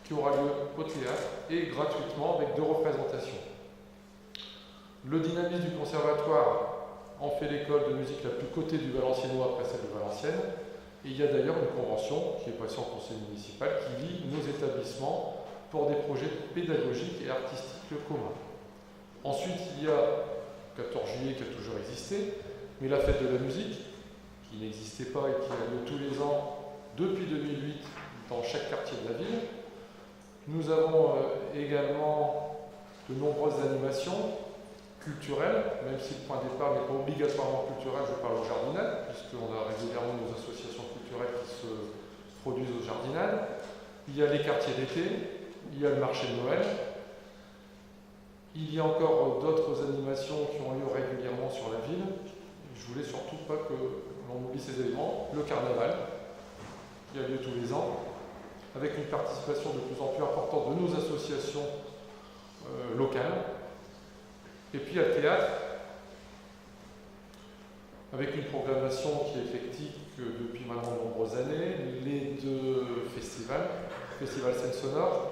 qui aura lieu au théâtre et gratuitement avec 2 représentations. Le dynamisme du conservatoire en fait l'école de musique la plus cotée du Valenciennois après celle de Valenciennes. Et il y a d'ailleurs une convention qui est passée en conseil municipal qui lie nos établissements pour des projets pédagogiques et artistiques communs. Ensuite, il y a 14 juillet qui a toujours existé, mais la fête de la musique, qui n'existait pas et qui a lieu tous les ans depuis 2008 dans chaque quartier de la ville. Nous avons également de nombreuses animations culturelles, même si le point de départ n'est pas obligatoirement culturel, je parle aux jardinades, puisqu'on a régulièrement nos associations culturelles qui se produisent aux jardinades. Il y a les quartiers d'été, il y a le marché de Noël. Il y a encore d'autres animations qui ont lieu régulièrement sur la ville. Je voulais surtout pas que l'on oublie ces éléments. Le carnaval, qui a lieu tous les ans, avec une participation de plus en plus importante de nos associations locales. Et puis il y a le théâtre, avec une programmation qui est éclectique depuis maintenant de nombreuses années. Les 2 festivals, Festival Scène Sonore,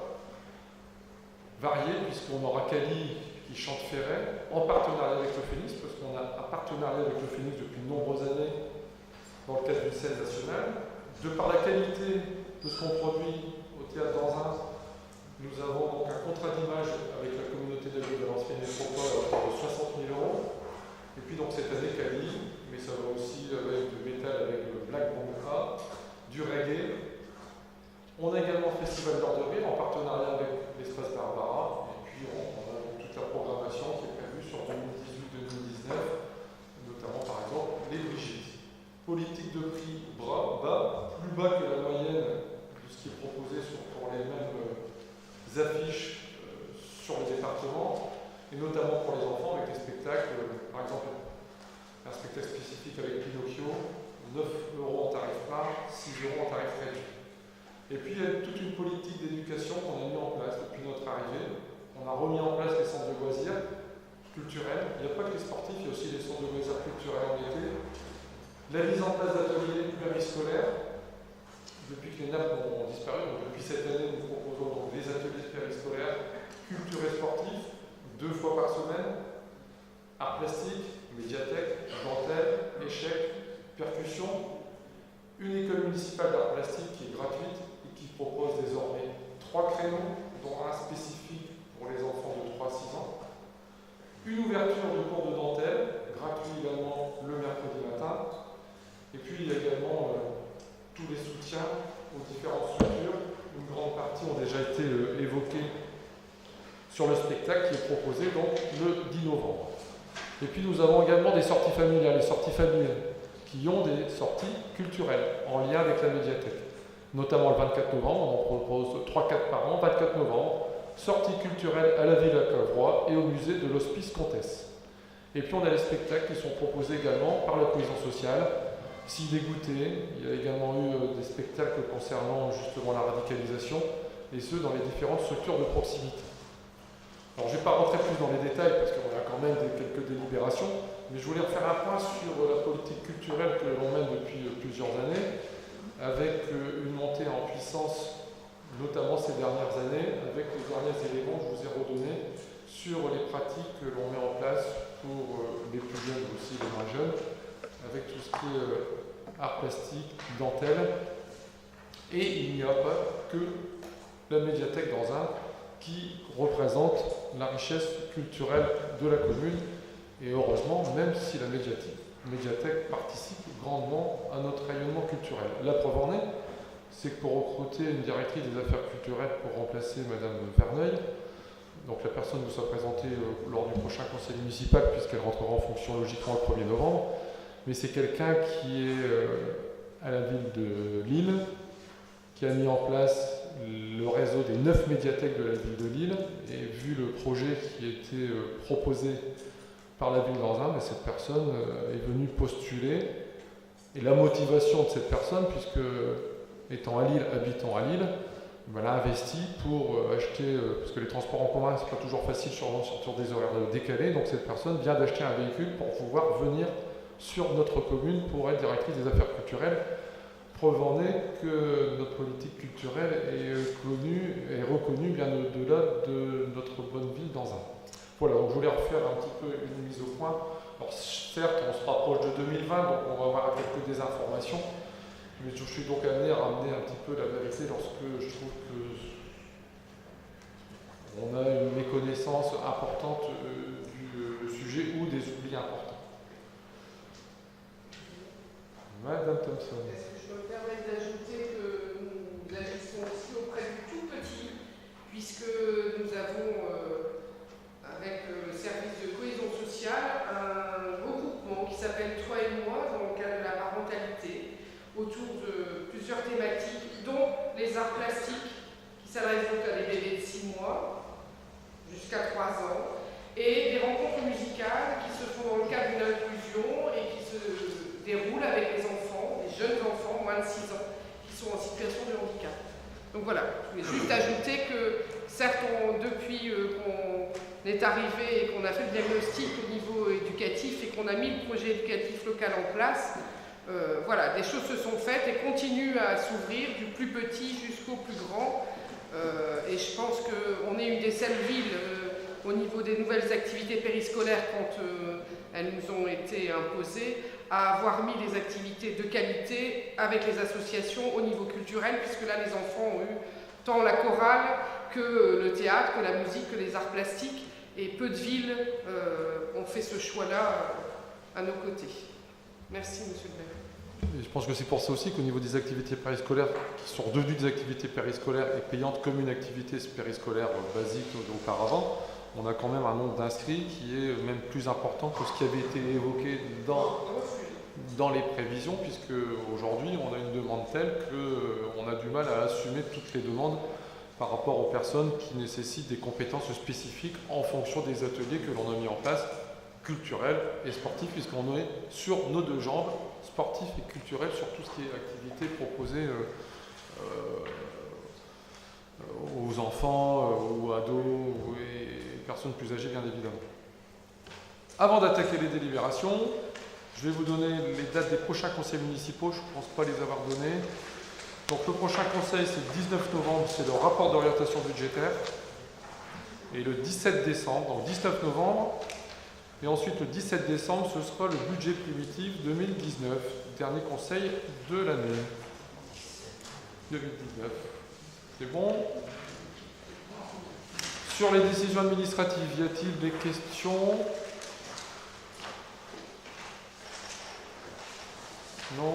variés, puisqu'on aura Cali qui chante Ferret, en partenariat avec le Phénix, parce qu'on a un partenariat avec le Phénix depuis de nombreuses années dans le cadre d'une scène nationale. De par la qualité de ce qu'on produit au théâtre d'Anzin, nous avons donc un contrat d'image avec la communauté de Valenciennes Métropole à hauteur de 60 000 €. Et puis donc cette année, Cali, mais ça va aussi avec du métal, avec le Black Bonga, du reggae. On a également le Festival d'Or de Rire en partenariat avec l'Espace Barbara. Et puis on a toute la programmation qui est prévue sur 2018-2019, notamment par exemple les Brigitte. Politique de prix bas, plus bas que la moyenne de ce qui est proposé pour les mêmes affiches sur le département, et notamment pour les enfants avec des spectacles, par exemple un spectacle spécifique avec Pinocchio, 9 € en tarif plein, 6 € en tarif réduit. Et puis il y a toute une politique d'éducation qu'on a mis en place depuis notre arrivée. On a remis en place les centres de loisirs culturels. Il n'y a pas que les sportifs, il y a aussi les centres de loisirs culturels en été. La mise en place d'ateliers périscolaires, depuis que les nappes ont disparu, donc depuis cette année, nous proposons donc des ateliers périscolaires, culture et sportifs, 2 fois par semaine, arts plastiques, médiathèque, dentelle, échecs, percussion, une école municipale d'art plastique qui est gratuite et qui propose désormais 3 créneaux, dont un spécifique pour les enfants de 3 à 6 ans, une ouverture de cours de dentelle, gratuit également le mercredi matin. Et puis il y a également tous les soutiens aux différentes structures. Une grande partie ont déjà été évoquées sur le spectacle qui est proposé donc le 10 novembre. Et puis nous avons également des sorties familiales, les sorties familiales qui ont des sorties culturelles en lien avec la médiathèque. Notamment le 24 novembre, on en propose 3-4 par an. 24 novembre, sortie culturelle à la ville à Cavrois et au musée de l'Hospice Comtesse. Et puis on a les spectacles qui sont proposés également par la cohésion sociale. Si dégoûté, il y a également eu des spectacles concernant justement la radicalisation, et ce dans les différentes structures de proximité. Alors je ne vais pas rentrer plus dans les détails parce qu'on a quand même quelques délibérations, mais je voulais refaire un point sur la politique culturelle que l'on mène depuis plusieurs années, avec une montée en puissance, notamment ces dernières années, avec les derniers éléments que je vous ai redonnés sur les pratiques que l'on met en place pour les plus jeunes mais aussi les moins jeunes, avec tout ce qui est art plastique, dentelle. Et il n'y a pas que la médiathèque d'Anzin, qui représente la richesse culturelle de la commune, et heureusement, même si la médiathèque participe grandement à notre rayonnement culturel. La preuve en est, c'est que pour recruter une directrice des affaires culturelles pour remplacer Madame Verneuil, donc la personne vous sera présentée lors du prochain conseil municipal, puisqu'elle rentrera en fonction logiquement le 1er novembre, mais c'est quelqu'un qui est à la ville de Lille, qui a mis en place le réseau des 9 médiathèques de la ville de Lille, et vu le projet qui était proposé par la ville d'Anzin, cette personne est venue postuler, et la motivation de cette personne, puisque étant à Lille, habitant à Lille, elle a investi pour acheter, parce que les transports en commun, c'est pas toujours facile sur des horaires décalés, donc cette personne vient d'acheter un véhicule pour pouvoir venir sur notre commune pour être directrice des affaires culturelles. Preuve en est que notre politique culturelle est reconnue bien au-delà de notre bonne ville d'Anzin. Voilà, donc je voulais refaire un petit peu une mise au point. Alors certes, on se rapproche de 2020, donc on va avoir quelques désinformations, mais je suis donc amené à ramener un petit peu la vérité lorsque je trouve qu'on a une méconnaissance importante du sujet ou des oublis importants. Madame Thompson. Est-ce que je me permets d'ajouter que nous agissons aussi auprès du tout petit, puisque nous avons, avec le service de cohésion sociale, un regroupement qui s'appelle Toi et moi, dans le cadre de la parentalité, autour de plusieurs thématiques, dont les arts plastiques, qui s'adressent donc à des bébés de 6 mois jusqu'à 3 ans, et des rencontres musicales qui se font dans le cadre d'une inclusion et qui se déroulent avec les enfants, les jeunes enfants, moins de 6 ans, qui sont en situation de handicap. Donc voilà, je voulais juste ajouter que, certes, depuis qu'on est arrivé et qu'on a fait le diagnostic au niveau éducatif et qu'on a mis le projet éducatif local en place, voilà, des choses se sont faites et continuent à s'ouvrir du plus petit jusqu'au plus grand. Et je pense qu'on est une des seules villes au niveau des nouvelles activités périscolaires quand elles nous ont été imposées, à avoir mis des activités de qualité avec les associations au niveau culturel, puisque là les enfants ont eu tant la chorale que le théâtre, que la musique, que les arts plastiques, et peu de villes ont fait ce choix-là à nos côtés. Merci, monsieur le maire. Et je pense que c'est pour ça aussi qu'au niveau des activités périscolaires, qui sont devenues des activités périscolaires et payantes comme une activité périscolaire basique auparavant, on a quand même un nombre d'inscrits qui est même plus important que ce qui avait été évoqué dans les prévisions, puisque aujourd'hui on a une demande telle qu'on a du mal à assumer toutes les demandes par rapport aux personnes qui nécessitent des compétences spécifiques en fonction des ateliers que l'on a mis en place, culturels et sportifs, puisqu'on est sur nos deux jambes, sportifs et culturels, sur tout ce qui est activité proposée aux enfants, aux ados et personnes plus âgées, bien évidemment. Avant d'attaquer les délibérations, je vais vous donner les dates des prochains conseils municipaux, je ne pense pas les avoir données. Donc le prochain conseil, c'est le 19 novembre, c'est le rapport d'orientation budgétaire. Et le 17 décembre, donc 19 novembre, et ensuite le 17 décembre, ce sera le budget primitif 2019, dernier conseil de l'année 2019. C'est bon? Sur les décisions administratives, y a-t-il des questions? Non?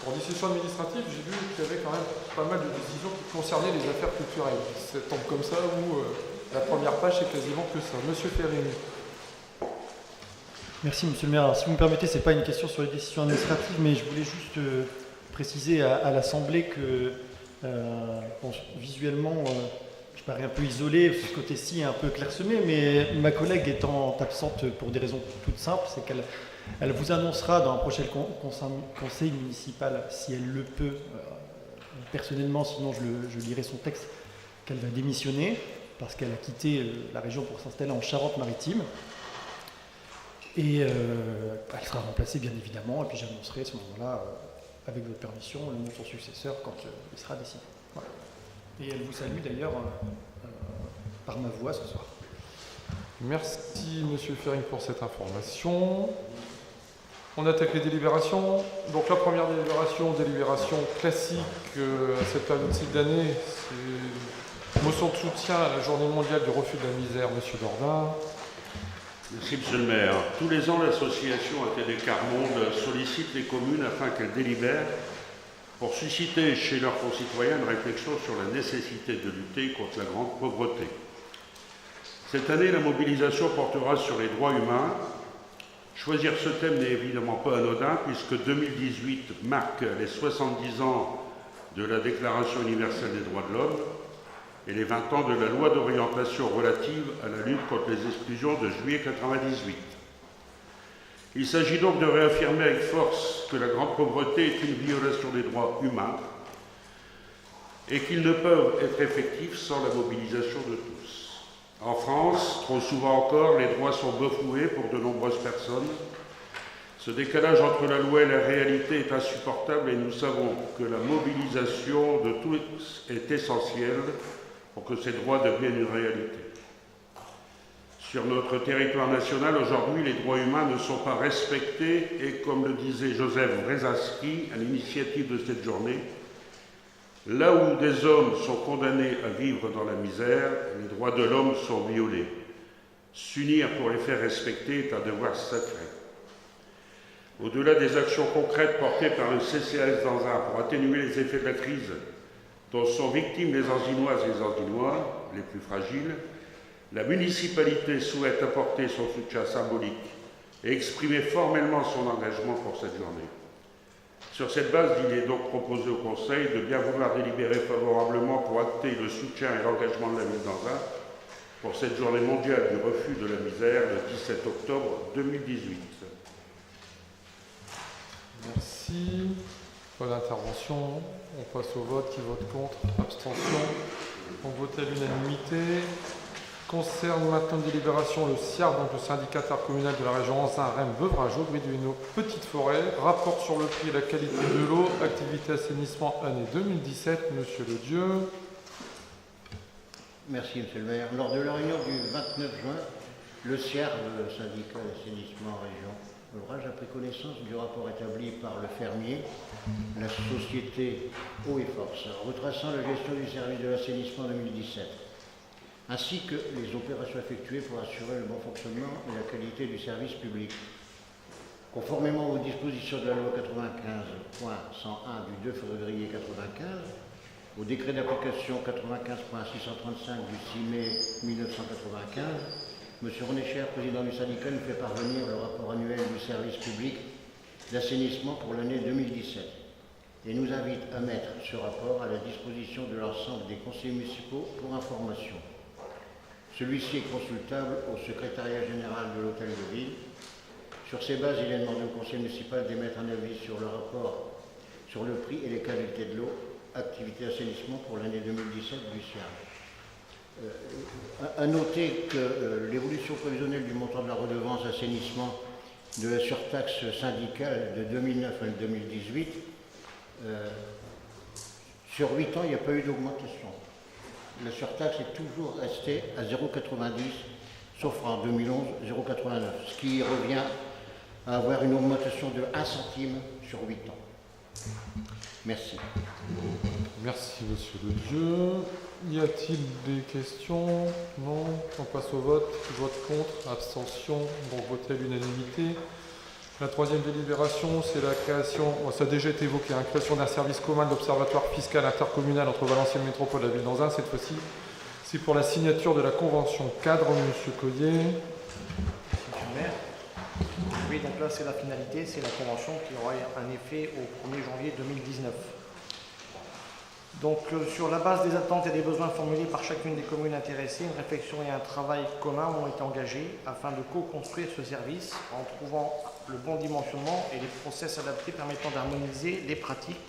Pour décision administrative, j'ai vu qu'il y avait quand même pas mal de décisions qui concernaient les affaires culturelles. Ça tombe comme ça où la première page, c'est quasiment que ça. Monsieur Ferrini. Merci, monsieur le maire. Alors, si vous me permettez, ce n'est pas une question sur les décisions administratives, mais je voulais juste préciser à l'Assemblée que bon, visuellement, je parais un peu isolé, ce côté-ci est un peu clairsemé, mais ma collègue étant absente pour des raisons toutes simples, c'est qu'elle vous annoncera dans un prochain conseil municipal, si elle le peut, personnellement, sinon je lirai son texte, qu'elle va démissionner, parce qu'elle a quitté la région pour s'installer en Charente-Maritime. Et elle sera remplacée, bien évidemment, et puis j'annoncerai à ce moment-là, avec votre permission, le nom de son successeur quand il sera décidé. Voilà. Et elle vous salue d'ailleurs par ma voix ce soir. Merci, monsieur Ferring, pour cette information. On attaque les délibérations. Donc la première délibération classique à cette période-ci d'année, c'est motion de soutien à la journée mondiale du refus de la misère, Monsieur Dordain. Merci Monsieur le maire. Tous les ans, l'association ATD Carmonde sollicite les communes afin qu'elles délibèrent pour susciter chez leurs concitoyens une réflexion sur la nécessité de lutter contre la grande pauvreté. Cette année, la mobilisation portera sur les droits humains. Choisir ce thème n'est évidemment pas anodin puisque 2018 marque les 70 ans de la Déclaration universelle des droits de l'homme et les 20 ans de la loi d'orientation relative à la lutte contre les exclusions de juillet 1998. Il s'agit donc de réaffirmer avec force que la grande pauvreté est une violation des droits humains et qu'ils ne peuvent être effectifs sans la mobilisation de tous. En France, trop souvent encore, les droits sont bafoués pour de nombreuses personnes. Ce décalage entre la loi et la réalité est insupportable et nous savons que la mobilisation de tous est essentielle pour que ces droits deviennent une réalité. Sur notre territoire national, aujourd'hui, les droits humains ne sont pas respectés et, comme le disait Joseph Brzezinski à l'initiative de cette journée, là où des hommes sont condamnés à vivre dans la misère, les droits de l'homme sont violés. S'unir pour les faire respecter est un devoir sacré. Au-delà des actions concrètes portées par le CCAS d'Anzin pour atténuer les effets de la crise dont sont victimes les Anzinoises et les Anzinois, les plus fragiles, la municipalité souhaite apporter son soutien symbolique et exprimer formellement son engagement pour cette journée. Sur cette base, il est donc proposé au Conseil de bien vouloir délibérer favorablement pour acter le soutien et l'engagement de la ville d'Anzin pour cette journée mondiale du refus de la misère le 17 octobre 2018. Merci. Pas d'intervention. On passe au vote. Qui vote contre? Abstention. On vote à l'unanimité. Concerne maintenant une délibération le SIAR, donc le syndicat intercommunal de la région Anzin-Rennes-Beuvrageau, Aubry-du-Hainaut, Petite Forêt, rapport sur le prix et la qualité de l'eau, activité assainissement année 2017, Monsieur Ledieu. Merci Monsieur le maire. Lors de la réunion du 29 juin, le SIAR, le syndicat d'assainissement région Beuvrageau, a pris connaissance du rapport établi par le fermier, la société Eau et Force, retraçant la gestion du service de l'assainissement 2017. Ainsi que les opérations effectuées pour assurer le bon fonctionnement et la qualité du service public. Conformément aux dispositions de la loi 95.101 du 2 février 1995, au décret d'application 95.635 du 6 mai 1995, M. René Cher, président du syndicat, nous fait parvenir le rapport annuel du service public d'assainissement pour l'année 2017 et nous invite à mettre ce rapport à la disposition de l'ensemble des conseillers municipaux pour information. Celui-ci est consultable au secrétariat général de l'hôtel de ville. Sur ces bases, il est demandé au conseil municipal d'émettre un avis sur le rapport sur le prix et les qualités de l'eau, activité assainissement pour l'année 2017 du SIAR. À noter que l'évolution prévisionnelle du montant de la redevance assainissement de la surtaxe syndicale de 2009 à 2018, sur 8 ans, il n'y a pas eu d'augmentation. La surtaxe est toujours restée à 0,90, sauf en 2011, 0,89, ce qui revient à avoir une augmentation de 1 centime sur 8 ans. Merci. Merci, Monsieur Ledieu. Y a-t-il des questions? Non. On passe au vote. Vote contre, abstention, donc voté à l'unanimité. La troisième délibération, c'est la création, ça a déjà été évoqué, la création d'un service commun d'observatoire fiscal intercommunal entre Valenciennes Métropole et la ville d'Anzin. Cette fois-ci, c'est pour la signature de la convention cadre, Monsieur Collier. Monsieur le maire. Oui, donc là, c'est la finalité, c'est la convention qui aura un effet au 1er janvier 2019. Donc, sur la base des attentes et des besoins formulés par chacune des communes intéressées, une réflexion et un travail commun ont été engagés afin de co-construire ce service en trouvant le bon dimensionnement et les process adaptés permettant d'harmoniser les pratiques,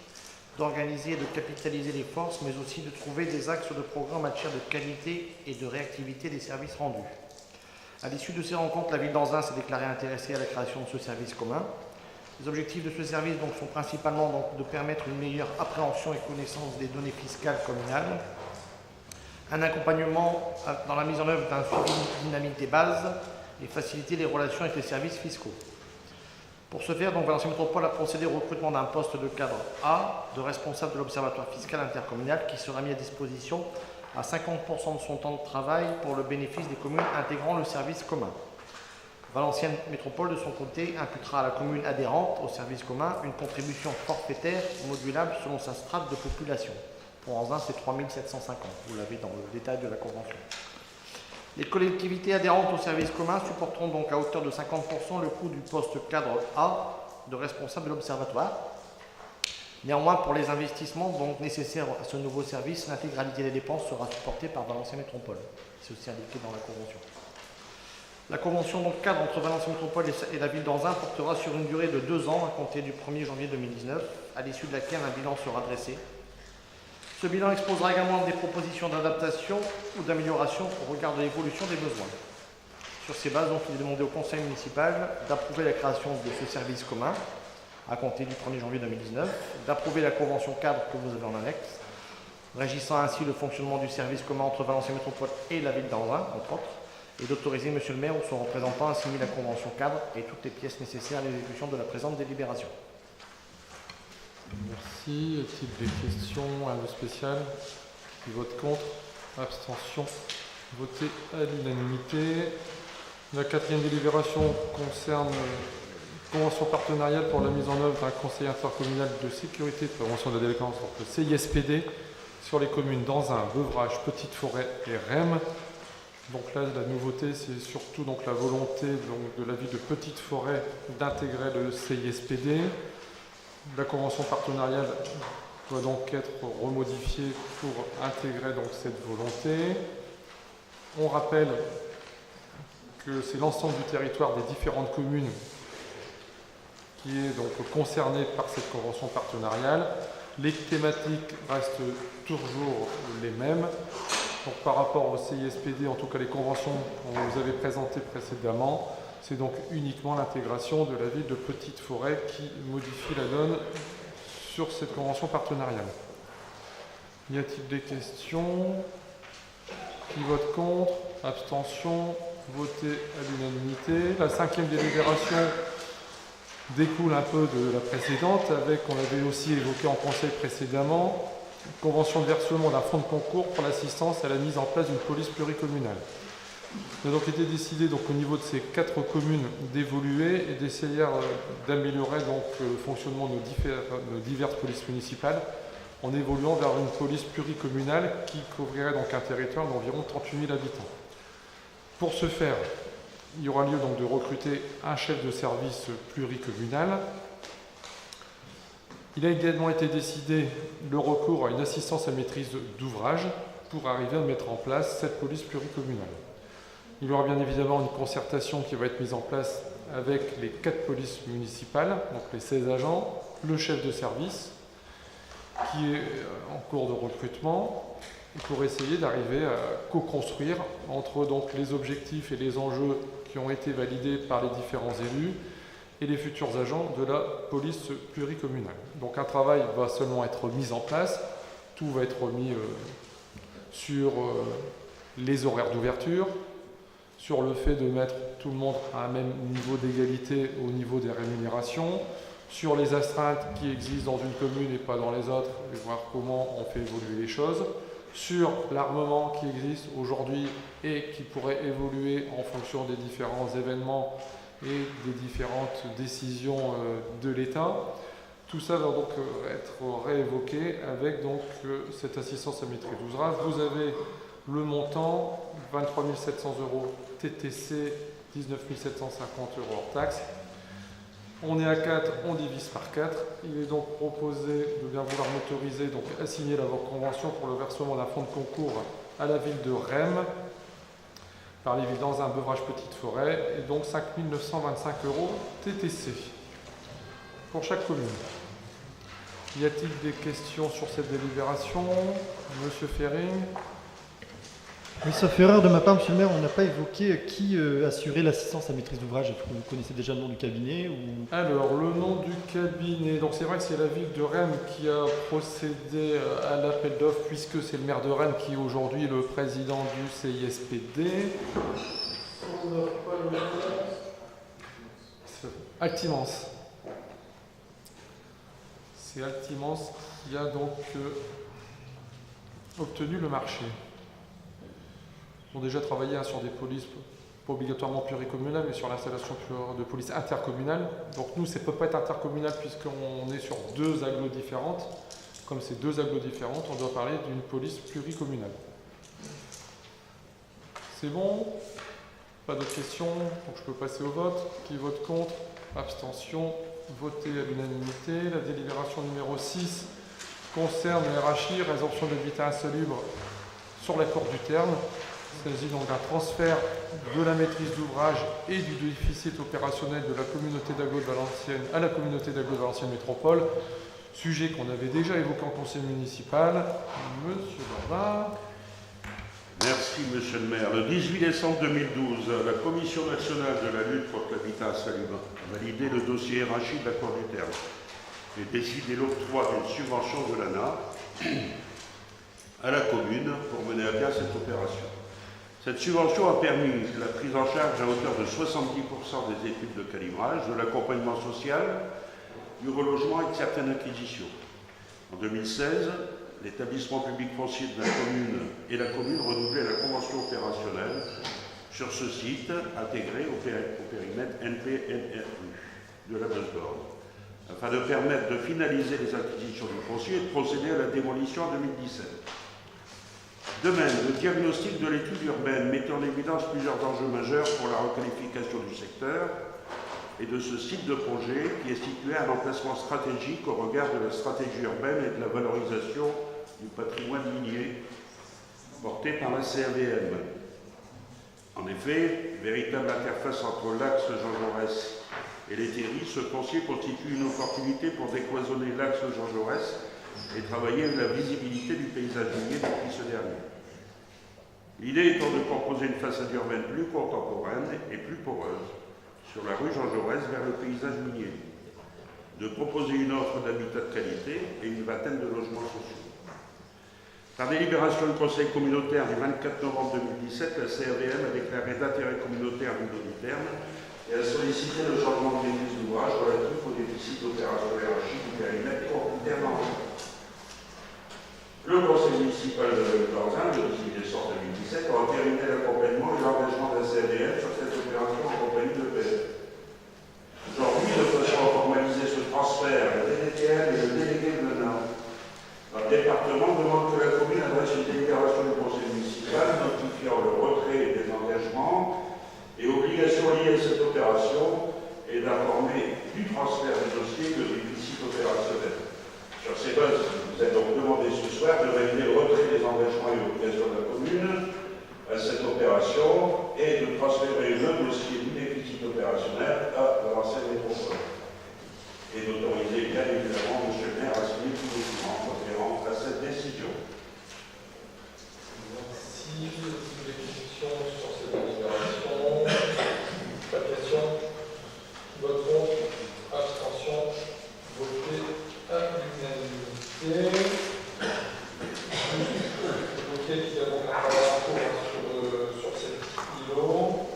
d'organiser et de capitaliser les forces, mais aussi de trouver des axes de progrès en matière de qualité et de réactivité des services rendus. À l'issue de ces rencontres, la ville d'Anzin s'est déclarée intéressée à la création de ce service commun. Les objectifs de ce service sont principalement de permettre une meilleure appréhension et connaissance des données fiscales communales, un accompagnement dans la mise en œuvre d'un suivi dynamique des bases et faciliter les relations avec les services fiscaux. Pour ce faire, donc, Valenciennes Métropole a procédé au recrutement d'un poste de cadre A de responsable de l'Observatoire fiscal intercommunal qui sera mis à disposition à 50% de son temps de travail pour le bénéfice des communes intégrant le service commun. Valenciennes Métropole, de son côté, imputera à la commune adhérente au service commun une contribution forfaitaire modulable selon sa strate de population. Pour Anzin, c'est 3 750, vous l'avez dans le détail de la convention. Les collectivités adhérentes au service commun supporteront donc à hauteur de 50% le coût du poste cadre A de responsable de l'Observatoire. Néanmoins, pour les investissements donc nécessaires à ce nouveau service, l'intégralité des dépenses sera supportée par Valenciennes Métropole. C'est aussi indiqué dans la convention. La convention donc cadre entre Valenciennes Métropole et la ville d'Anzin portera sur une durée de 2 ans à compter du 1er janvier 2019, à l'issue de laquelle un bilan sera dressé. Ce bilan exposera également des propositions d'adaptation ou d'amélioration au regard de l'évolution des besoins. Sur ces bases, donc, il est demandé au conseil municipal d'approuver la création de ce service commun à compter du 1er janvier 2019, d'approuver la convention cadre que vous avez en annexe, régissant ainsi le fonctionnement du service commun entre Valenciennes Métropole et la ville d'Anzin, entre autres, et d'autoriser M. le maire ou son représentant à signer la convention cadre et toutes les pièces nécessaires à l'exécution de la présente délibération. Merci. Y a-t-il des questions à le spécial? Qui vote contre? Abstention? Voté à l'unanimité. La 4e délibération concerne une convention partenariale pour la mise en œuvre d'un conseil intercommunal de sécurité de prévention de la délinquance, donc le CISPD, sur les communes d'Anzin, Beuvrages, Petite-Forêt et Rem. Donc là, la nouveauté, c'est surtout donc la volonté donc, de la ville de Petite-Forêt d'intégrer le CISPD. La convention partenariale doit donc être remodifiée pour intégrer donc cette volonté. On rappelle que c'est l'ensemble du territoire des différentes communes qui est donc concerné par cette convention partenariale. Les thématiques restent toujours les mêmes. Donc, par rapport au CISPD, en tout cas les conventions qu'on vous avait présentées précédemment, c'est donc uniquement l'intégration de la ville de Petite-Forêt qui modifie la donne sur cette convention partenariale. Y a-t-il des questions? Qui vote contre? Abstention? Voté à l'unanimité. La 5e délibération découle un peu de la précédente, avec, on l'avait aussi évoqué en conseil précédemment, une convention de versement d'un fonds de concours pour l'assistance à la mise en place d'une police pluricommunale. Il a donc été décidé donc, au niveau de ces 4 communes d'évoluer et d'essayer d'améliorer le fonctionnement de nos diverses polices municipales en évoluant vers une police pluricommunale qui couvrirait donc un territoire d'environ 38 000 habitants. Pour ce faire, il y aura lieu donc de recruter un chef de service pluricommunal. Il a également été décidé le recours à une assistance à maîtrise d'ouvrage pour arriver à mettre en place cette police pluricommunale. Il y aura bien évidemment une concertation qui va être mise en place avec les 4 polices municipales, donc les 16 agents, le chef de service qui est en cours de recrutement, pour essayer d'arriver à co-construire entre donc, les objectifs et les enjeux qui ont été validés par les différents élus et les futurs agents de la police pluricommunale. Donc un travail va seulement être mis en place, tout va être mis sur les horaires d'ouverture, sur le fait de mettre tout le monde à un même niveau d'égalité au niveau des rémunérations, sur les astreintes qui existent dans une commune et pas dans les autres, et voir comment on fait évoluer les choses, sur l'armement qui existe aujourd'hui et qui pourrait évoluer en fonction des différents événements et des différentes décisions de l'État. Tout ça va donc être réévoqué avec donc, cette assistance à maîtrise d'ouvrage. Vous avez le montant, 23 700 € TTC, 19 750 € hors taxe. On est à 4, on divise par 4. Il est donc proposé de bien vouloir m'autoriser à signer la convention pour le versement d'un fonds de concours à la ville de Rem par les villes d'Anzin, Beuvrages, Petite-Forêt, et donc 5 925 € TTC pour chaque commune. Y a-t-il des questions sur cette délibération? Monsieur Ferring? Oui, sauf erreur de ma part, monsieur le maire, on n'a pas évoqué qui assurait l'assistance à maîtrise d'ouvrage. Est-ce que vous connaissez déjà le nom du cabinet ou... Alors, le nom du cabinet, donc c'est vrai que c'est la ville de Rennes qui a procédé à l'appel d'offres, puisque c'est le maire de Rennes qui est aujourd'hui le président du CISPD. Actimance. C'est Altimance qui a donc obtenu le marché. Ils ont déjà travaillé sur des polices, pas obligatoirement pluricommunales, mais sur l'installation de polices intercommunales. Donc nous, ça ne peut pas être intercommunal puisqu'on est sur 2 agglos différentes. Comme c'est 2 agglos différentes, on doit parler d'une police pluricommunale. C'est bon? Pas d'autres questions? Donc je peux passer au vote. Qui vote contre? Abstention? Voté à l'unanimité. La délibération numéro 6 concerne le RHI, résorption d'habitat insalubre sur la cour du Terme. Il s'agit donc d'un transfert de la maîtrise d'ouvrage et du déficit opérationnel de la communauté d'agglos de Valenciennes à la communauté d'agglos de Valenciennes Métropole. Sujet qu'on avait déjà évoqué en conseil municipal. Monsieur Barbin. Merci, Monsieur le maire. Le 18 décembre 2012, la Commission nationale de la lutte contre l'habitat insalubre a validé le dossier RHI de la Cour du Terme et décidé l'octroi d'une subvention de l'ANA à la commune pour mener à bien cette opération. Cette subvention a permis la prise en charge à hauteur de 70% des études de calibrage, de l'accompagnement social, du relogement et de certaines acquisitions. En 2016, l'établissement public foncier de la commune et la commune renouvelaient la convention opérationnelle sur ce site intégré au périmètre NPNRU de la Beuse-d'Orne, afin de permettre de finaliser les acquisitions du foncier et de procéder à la démolition en 2017. De même, le diagnostic de l'étude urbaine mettait en évidence plusieurs enjeux majeurs pour la requalification du secteur et de ce site de projet qui est situé à un emplacement stratégique au regard de la stratégie urbaine et de la valorisation du patrimoine minier porté par la CRVM. En effet, véritable interface entre l'axe Jean Jaurès et les terris, ce foncier constitue une opportunité pour décloisonner l'axe Jean Jaurès et travailler avec la visibilité du paysage minier depuis ce dernier. L'idée étant de proposer une façade urbaine plus contemporaine et plus poreuse sur la rue Jean Jaurès vers le paysage minier, de proposer une offre d'habitat de qualité et une vingtaine de logements sociaux. Par délibération du Conseil communautaire du 24 novembre 2017, la CRVM a déclaré d'intérêt communautaire du du Terme et a sollicité le changement de maîtrise d'ouvrage relatif au déficit opérationnel RHI du périmètre du Terme. Le Conseil municipal de Lorzain, le 18 décembre 2017, a entériné l'accompagnement et l'engagement de la CRVM sur cette opération en compagnie de l'EPF. Aujourd'hui, de façon à formaliser ce transfert, le DDTL et le délégué de l'ANA, le département demande que la commune adresse une délibération du conseil municipal notifiant le retrait des engagements et obligations liées à cette opération et d'informer du transfert des dossiers de déficit opérationnel. Sur ces bases, vous êtes donc demandé ce soir de valider le retrait des engagements et obligations de la commune à cette opération et de transférer le dossier du déficit opérationnel à Valenciennes Métropole. Et d'autoriser bien évidemment M. le maire à signer tous les documents conférents à cette décision. Merci. Des questions sur cette délibération? Pas de questions? Vote contre? Abstention? Voté à l'unanimité. Ok, il y a donc un rapport sur cet îlot.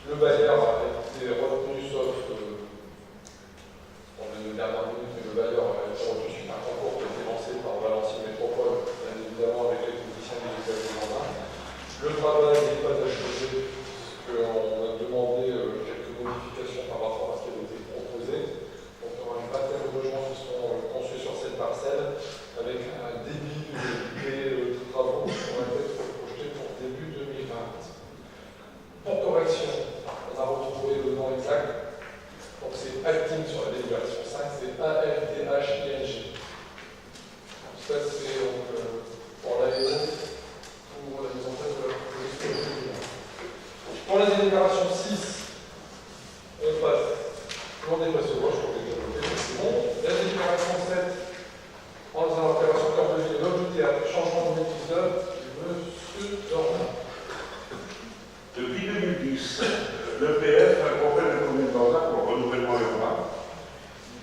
Le bailleur a été retenu sauf dans les dernières minutes, mais le bailleur a été retenu suite à un concours qui a été lancé par Valenciennes Métropole, bien évidemment avec les conditions médicales de mandat. Le travail n'est pas achevé, puisqu'on a demandé quelques modifications par rapport à ce qui a été proposé. Donc il y aura une vingtaine de logements qui seront conçus sur cette parcelle, avec un débit de travaux qui pourrait être projeté pour début 2020. Pour correction, on a retrouvé le nom exact. Donc c'est Acting sur la délibération 5, c'est ALTHING. Ça c'est pour l'AEO, pour la mise en place de la police. Pour la délibération 6, on passe. Tout le monde est passé au vote, je crois que j'ai déjà voté, c'est bon. La délibération 7, en faisant l'opération cœur de ville, l'autre du théâtre, changement de maîtrise d'œuvre, M. Dormin. Depuis 2010, l'EPF accompagne la commune d'Anzac pour le renouvellement urbain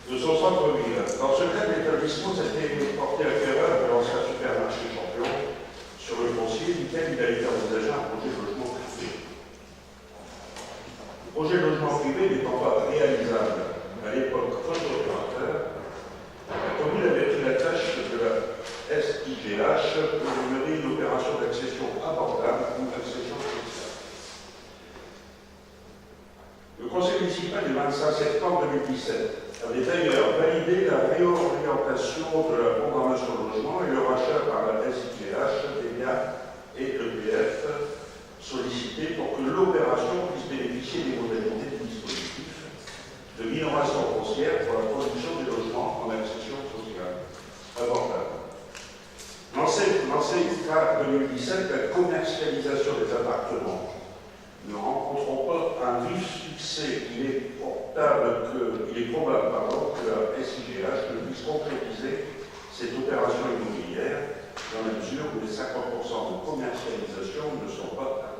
de son centre-ville. Dans ce cas, l'établissement s'était porté acquéreur de l'ancien supermarché Champion sur le foncier duquel il a été envisagé un projet de logement privé. Le projet de logement privé n'étant pas réalisable à l'époque faute d'opérateur, la commune avait pris la tâche de la SIGH pour mener une opération d'accession abordable ou d'accession sociale. Le conseil municipal du 25 septembre 2017 avait d'ailleurs validé la réorientation de la programmation de logement et le rachat par la SIGH des biens et l'EPF sollicités pour que l'opération puisse bénéficier des modalités du dispositif de minoration foncière pour la production des logements en accession sociale abordable. Lancé jusqu'à 2017, la commercialisation des appartements ne rencontrons pas un vif succès. Il est probable que la SIGH ne puisse concrétiser cette opération immobilière dans la mesure où les 50% de commercialisation ne sont pas atteints.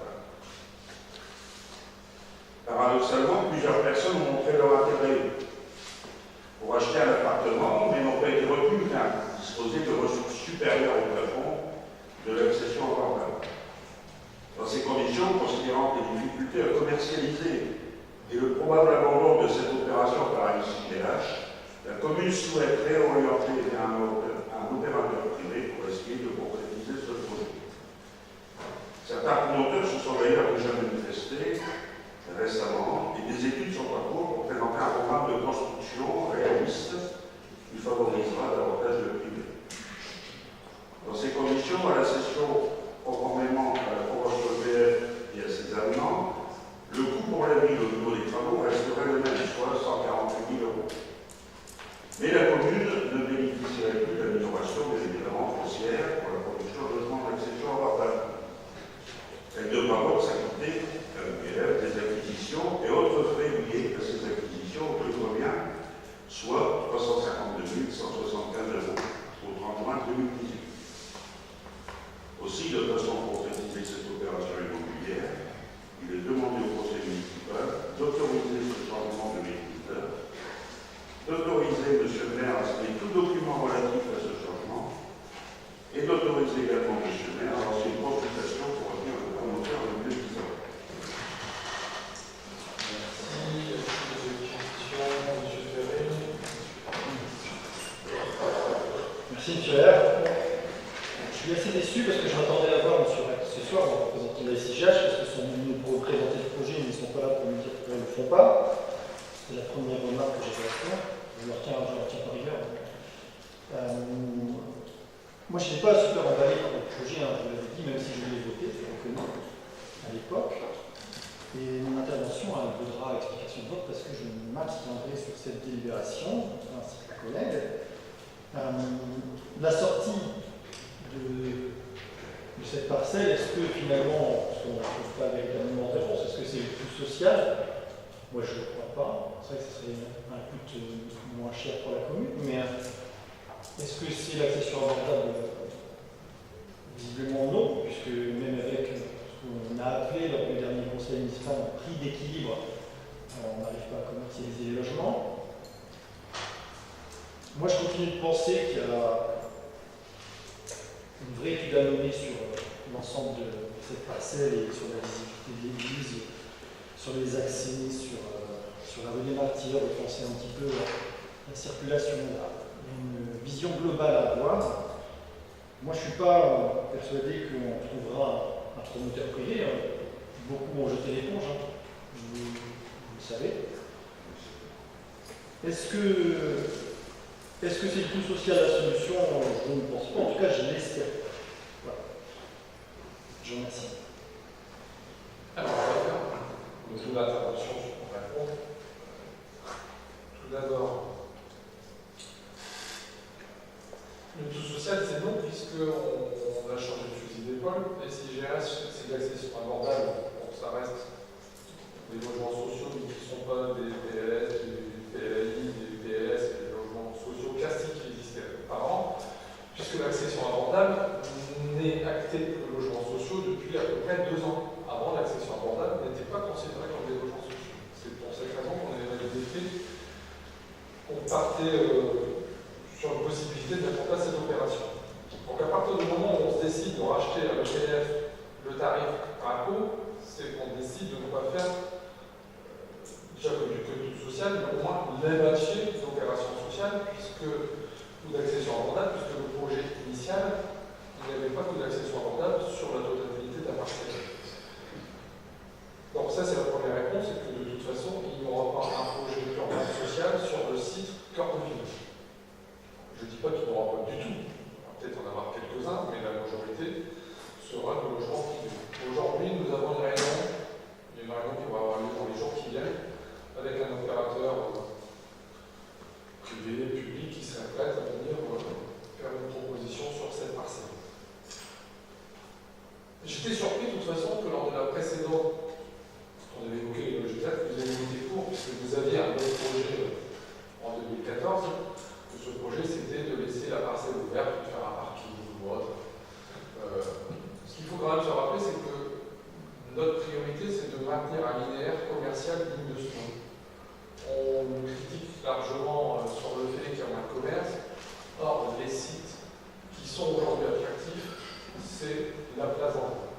Paradoxalement, plusieurs personnes ont montré leur intérêt pour acheter un appartement, mais n'ont pas été retenues car disposer de ressources supérieures au plafond de l'accession abordable. Dans ces conditions, considérant les difficultés à commercialiser et le probable abandon de cette opération par la SIGH, la commune souhaite réorienter vers un opérateur privé pour essayer de concrétiser ce projet. Certains promoteurs se sont d'ailleurs déjà manifestés récemment et des études sont en cours pour présenter un programme de construction réaliste qui favorisera davantage le privé. Dans ces conditions, à la session conformément à la convention EPF et à ses avenants, le coût pour la ville au niveau des travaux resterait le même, soit 148 000 €. Mais la commune ne bénéficierait plus de la minoration des éléments foncières pour la production de logements d'accession abordable. Elle devra donc s'acquitter à l'EPF des acquisitions et autres frais liés à ces acquisitions au prix de revient, soit 352 175 € au 30 juin 2018. Aussi, de façon à concrétiser cette opération immobilière, il est demandé au conseil municipal d'autoriser ce changement de médiateur, d'autoriser M. le maire à signer tout document relatif à ce changement et d'autoriser également M. le maire à lancer une consultation pour retenir le promoteur le mieux disant. Merci, M. le maire. Je suis assez déçu parce que je m'attendais à voir M. Rack ce soir en représentant la SIGH, parce qu'ils sont venus pour présenter le projet, mais ils ne sont pas là pour me dire qu'ils ne le font pas. C'est la première remarque que j'avais à faire. Je le retiens par rigueur. Moi, je n'étais pas super emballé par le projet, hein, je vous l'avais dit, même si je l'ai voté, c'est reconnu à l'époque. Et mon intervention vaudra explication de vote parce que je m'abstiendrai sur cette délibération, ainsi que la collègue. La sortie de cette parcelle, est-ce que finalement, parce qu'on ne trouve pas véritablement de réponse, est-ce que c'est le coût social? Moi je ne le crois pas, c'est vrai que ce serait un coût moins cher pour la commune, mais est-ce que c'est l'accession abordable? Visiblement non, puisque même avec ce qu'on a appelé lors du dernier conseil municipal un prix d'équilibre, on n'arrive pas à commercialiser les logements. Moi je continue de penser qu'il y a une vraie étude à mener sur l'ensemble de cette parcelle et sur la visibilité de l'église, sur les accès, sur la rue des Martyrs, de penser un petit peu la circulation. Il y a une vision globale à avoir. Moi, je ne suis pas persuadé qu'on trouvera un promoteur privé. Beaucoup ont jeté l'éponge, hein. Vous le savez. Est-ce que c'est le coût social la solution? Je ne pense pas. En tout cas, je l'espère. Voilà. Je vous remercie. Alors, on va faire le tour d'intervention sur mon réponse. Tout d'abord, le tout social, c'est non, puisqu'on a changé de fusil d'épaule. Les SIGH, c'est de l'accession abordable. Bon, ça reste des logements sociaux, mais qui ne sont pas des PLS, des PLI, des PLS et des logements sociaux classiques qui existaient auparavant, puisque l'accession abordable n'est actée pour les logements sociaux depuis à peu près 2 ans. Avant, l'accession abordable n'était pas considérée comme des logements sociaux. C'est pour cette raison qu'on avait décrit qu'on partait sur la possibilité de mettre en place cette opération. Donc à partir du moment où on se décide de racheter à l'EPF le tarif impôt, c'est qu'on décide de ne pas faire déjà comme du code social, mais au moins les bâtiments parcelles dignes de ce nom. On nous critique largement sur le fait qu'il y a moins de commerce. Or, les sites qui sont aujourd'hui attractifs, c'est la place d'entrée.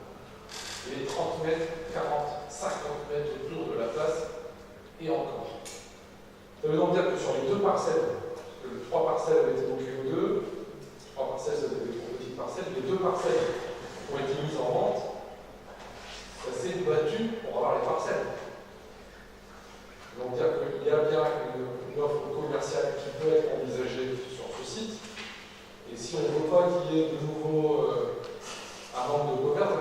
Les 30 mètres, 40, 50 mètres autour de la place et encore. Ça veut donc dire que sur les deux parcelles, parce que les 3 parcelles avaient été bloquées aux 2, 3 parcelles c'était des trop petites parcelles, les 2 parcelles ont été mises en vente, ça s'est battu pour avoir les parcelles. Donc dire qu'il y a bien une offre commerciale qui peut être envisagée sur ce site, et si on ne veut pas qu'il y ait de nouveau un manque de commerce,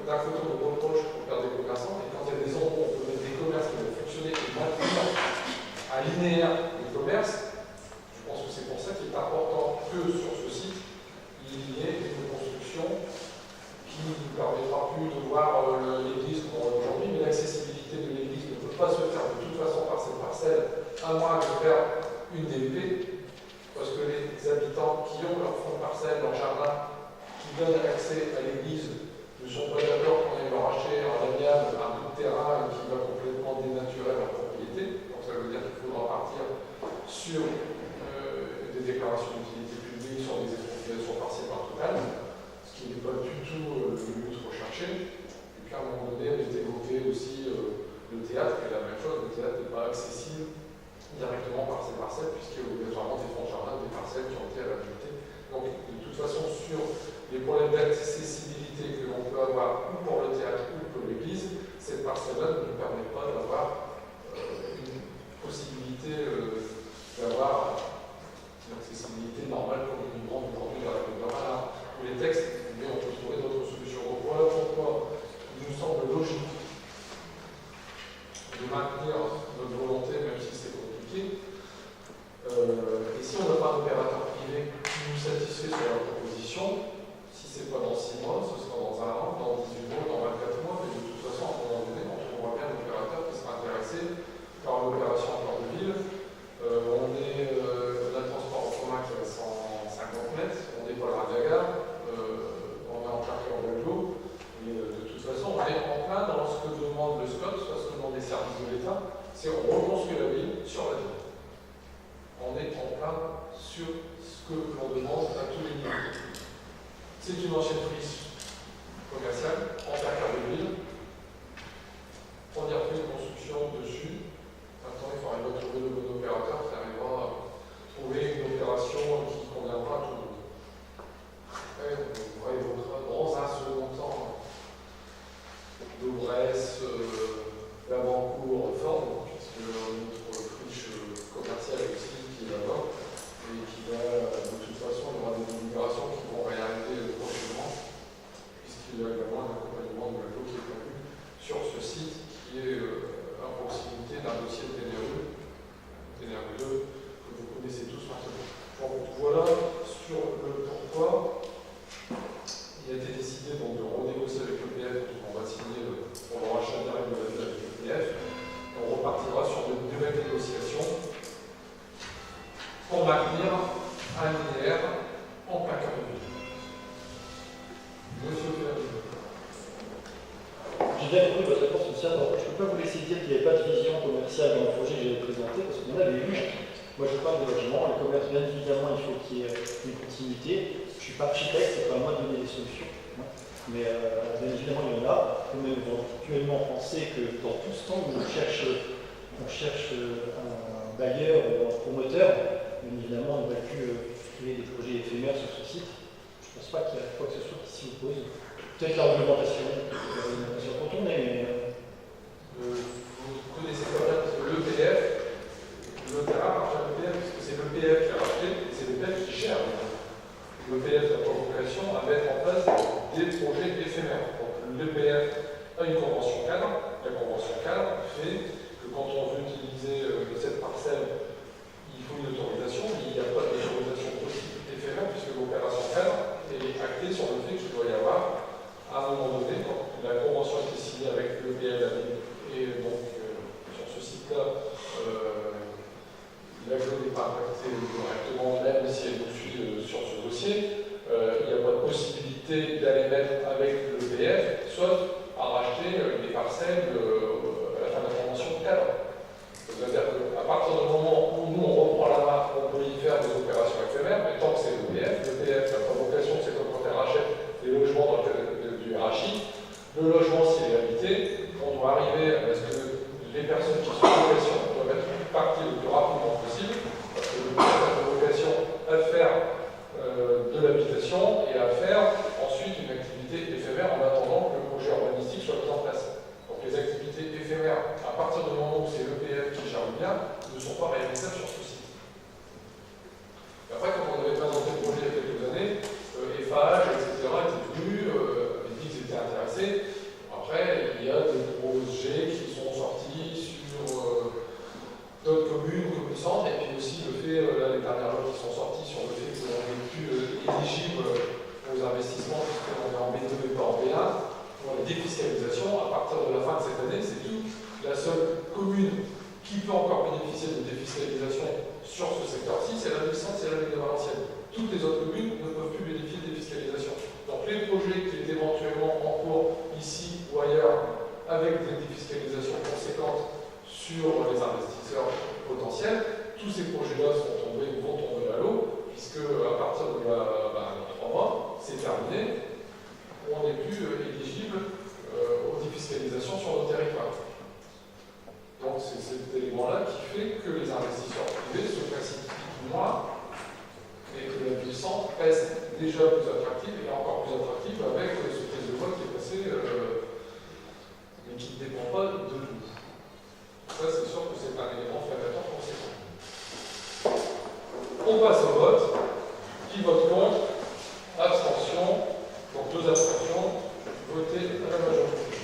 d'un côté on reproche pour faire des commerçants, et quand il y a des endroits où on peut mettre des commerces qui vont fonctionner et maintenir un linéaire des commerces, je pense que c'est pour ça qu'il est important que sur ce site, il y ait une construction qui ne nous permettra plus de voir l'église comme aujourd'hui, mais l'accessibilité de l'église ne peut pas se faire de toute façon par cette parcelle, à moins de faire une DUP, parce que les habitants qui ont leur fonds de parcelle, leur jardin, qui donnent accès à l'église, ne sont pas d'accord qu'on aille leur acheter en amiable un bout de terrain qui va complètement dénaturer leur propriété. Donc ça veut dire qu'il faudra partir sur des déclarations d'utilité publique, sur des expropriations partielles par total, ce qui n'est pas du tout le but recherché. Et puis à un moment donné, on était évoqué aussi le théâtre, qui est la même chose. Le théâtre n'est pas accessible directement par ces parcelles, puisqu'il y a obligatoirement des fonds de jardin, des parcelles qui ont été réhabilitées. Donc de toute façon, sur les problèmes d'accessibilité que l'on peut avoir ou pour le théâtre ou pour l'église, cette parcelle-là ne nous permet pas d'avoir une possibilité d'avoir une accessibilité normale comme une grande aujourd'hui dans la Côte-d'Or, ou les textes, mais on peut trouver d'autres solutions. Donc voilà pourquoi il nous semble logique de maintenir notre volonté, même si c'est compliqué. Et si on n'a pas d'opérateur privé qui nous satisfait sur la proposition, si ce n'est pas dans 6 mois, ce sera dans 1 an, dans 18 mois, dans 24 mois, mais de toute façon, à un moment donné, on trouvera bien un opérateur qui sera intéressé par l'opération en cœur de ville. On a le transport en commun qui est à 150 mètres, on n'est pas loin de la gare, on est en plein cœur de l'eau, et de toute façon, on est en plein dans ce que demande le SCOT, soit ce que demandent les services de l'État, c'est on reconstruit la ville sur la ville. On est en plein sur ce que l'on demande à tous les niveaux. C'est une ancienne friche commerciale, en plein cœur de ville. On y a fait une construction dessus. Maintenant, il faut arriver à trouver le bon opérateur qui arrivera à trouver une opération qui conviendra à tout le monde. Après, on évoquera dans un second temps d'Aubresse, Labancourt, Ford, puisque notre friche commerciale aussi qui est là-bas, et qui va, de toute façon, il y aura des migrations qui vont réarriver prochainement, puisqu'il y a également un accompagnement de l'eau qui est prévu sur ce site qui est à proximité d'un dossier de TNRE 2, que vous connaissez tous maintenant. Donc voilà sur le pourquoi. Il a été décidé donc, de renégocier avec l'EPF, on va signer pour le rachat direct de la ville avec l'EPF, et on repartira sur de nouvelles négociations pour maintenir un linéaire en plein cœur de ville. Monsieur Ferry. J'ai bien compris votre réponse, monsieur. Je ne peux pas vous laisser dire qu'il n'y avait pas de vision commerciale dans le projet que j'avais présenté, parce qu'on avait une. Moi, je parle de logement. Le commerce, bien évidemment, il faut qu'il y ait une continuité. Je ne suis pas architecte, c'est pas à moi de donner des solutions. Mais bien évidemment, il y en a. On peut même actuellement penser que dans tout ce temps où on cherche un bailleur ou un promoteur, bien évidemment, on va plus créer des projets éphémères sur ce site. Je ne pense pas qu'il y a quoi que ce soit qui s'y oppose. Peut-être la réglementation contournée, mais... Vous connaissez pas bien, parce que l'EPF, le terrain appartient à l'EPF, puisque c'est l'EPF qui a racheté, et c'est l'EPF qui gère. L'EPF n'a pas vocation à mettre en place des projets éphémères. Donc l'EPF a une convention cadre. La convention cadre fait que quand on veut utiliser cette parcelle, il faut une autorisation, mais il n'y a pas d'autorisation possible éphémère, puisque l'opération cadre est actée sur le fait qu'il doit y avoir, à un moment donné, quand la convention a été signée avec l'EPF et donc sur ce site-là, la zone n'est pas impactée directement, même si elle nous suit sur ce dossier, il n'y a pas de possibilité d'aller mettre avec l'EPF, sauf à racheter des parcelles à la fin de la convention cadre. dérogations doivent être parties le plus rapidement possible, parce que le projet a vocation à faire de l'habitation et à faire ensuite une activité éphémère en attendant que le projet urbanistique soit mis en place. Donc les activités éphémères, à partir du moment où c'est l'EPF qui gère le bien, ne sont pas réalisables sur ce site. Et après, quand on avait présenté le projet il y a quelques années, FH, etc. étaient venus, les DIC étaient intéressés. Après, il y a des projets qui sont sortis sur d'autres communes, communes centres, et puis aussi le fait, là, les dernières lois qui sont sorties sur le fait que l'on n'est plus éligible aux investissements, puisqu'on est en B2 et pas en B1. Pour la défiscalisation, à partir de la fin de cette année, c'est tout. La seule commune qui peut encore bénéficier de défiscalisation sur ce secteur-ci, c'est la ville centre, c'est la ville de Valenciennes. Toutes les autres communes ne peuvent plus bénéficier de défiscalisation. Donc les projets qui étaient éventuellement en cours ici ou ailleurs, avec des défiscalisations conséquentes sur les investisseurs potentiels, tous ces projets-là vont tomber à l'eau, puisque à partir de 3 mois, c'est terminé, on n'est plus éligible aux défiscalisations sur nos territoires. Donc c'est cet élément-là qui fait que les investisseurs privés se précipitent moins et que la ville centre reste déjà plus attractive et encore plus attractive avec ce texte de loi qui est passé, mais qui ne dépend pas de nous. Ça, c'est sûr que c'est un élément flagrateur conséquent. On passe au vote. Qui vote contre? Abstention. Donc 2 abstentions. Votées à la majorité.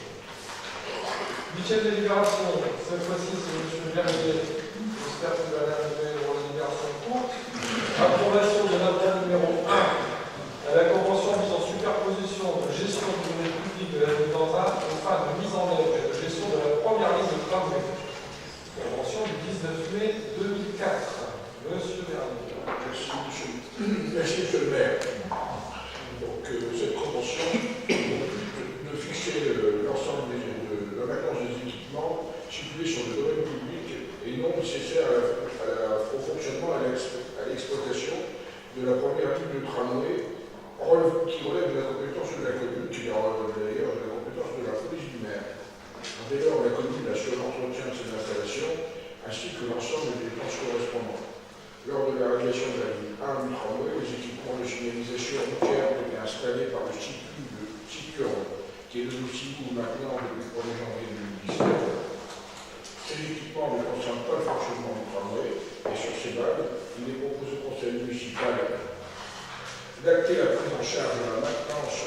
8e délibération. Cette fois-ci, c'est M. Berger. J'espère que vous allez arriver aux délibérations courtes. Approbation de l'avenant numéro 1 à la convention mise en superposition de gestion de données publiques de la ville d'Anzin aux fins de mise en œuvre et de gestion de la première liste de travaux. Convention du 19 mai 2004. Monsieur Bernier. Merci, monsieur le maire. Donc, cette convention de fixer l'ensemble de la maintenance des équipements situés sur le domaine public et non nécessaires au fonctionnement et à l'exploitation de la première ligne de tramway qui relève de la compétence de la commune, qui relève d'ailleurs de la compétence de la police du maire. Dès lors, la commune assure l'entretien de ces installations ainsi que l'ensemble des dépenses correspondantes. Lors de la réalisation de la ligne 1 du tramway, les équipements de signalisation routière ont été installés par le CICUR, qui est le domicile maintenant depuis le 1er janvier 2017. Ces équipements ne concernent pas le fonctionnement du tramway et sur ces bases, il est proposé au conseil municipal d'acter la prise en charge de la maintenance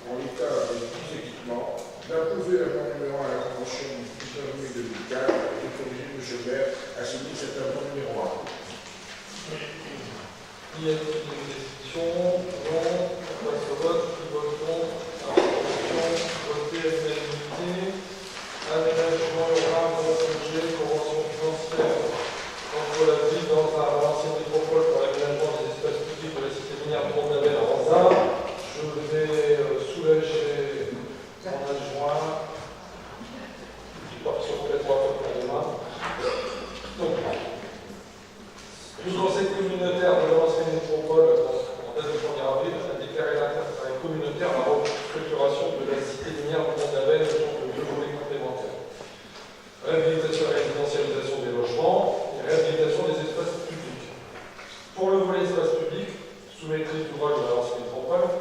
en l'état des 10 équipements, d'approuver l'amendement numéro 1 à la convention du 19 mai 2004 et d'autoriser M. le maire à signer cet amendement numéro 1. Y a-t-il des questions? Non. On passe au vote. Qui vote contre? Abstention. Voté à l'unanimité. Aménagement urbain de projet, convention financière entre la ville d'Anzin, Valenciennes Métropole pour l'aménagement des espaces publics de la cité minière de Mont-de-la-Belle à Anzin. Je vais soulager mon adjoint. Je pars sur les 3 votes pour demain. Donc, le conseil communautaire de Valenciennes Métropole, en date du 1er avril, a déclaré l'intérêt communautaire la restructuration de la cité minière de Mont-de-la-Belle autour de 2 volets complémentaires. Réhabilitation et résidentialisation des logements et réhabilitation des espaces publics. Pour le volet espace public, sous maîtrise d'ouvrage de Valenciennes Métropole,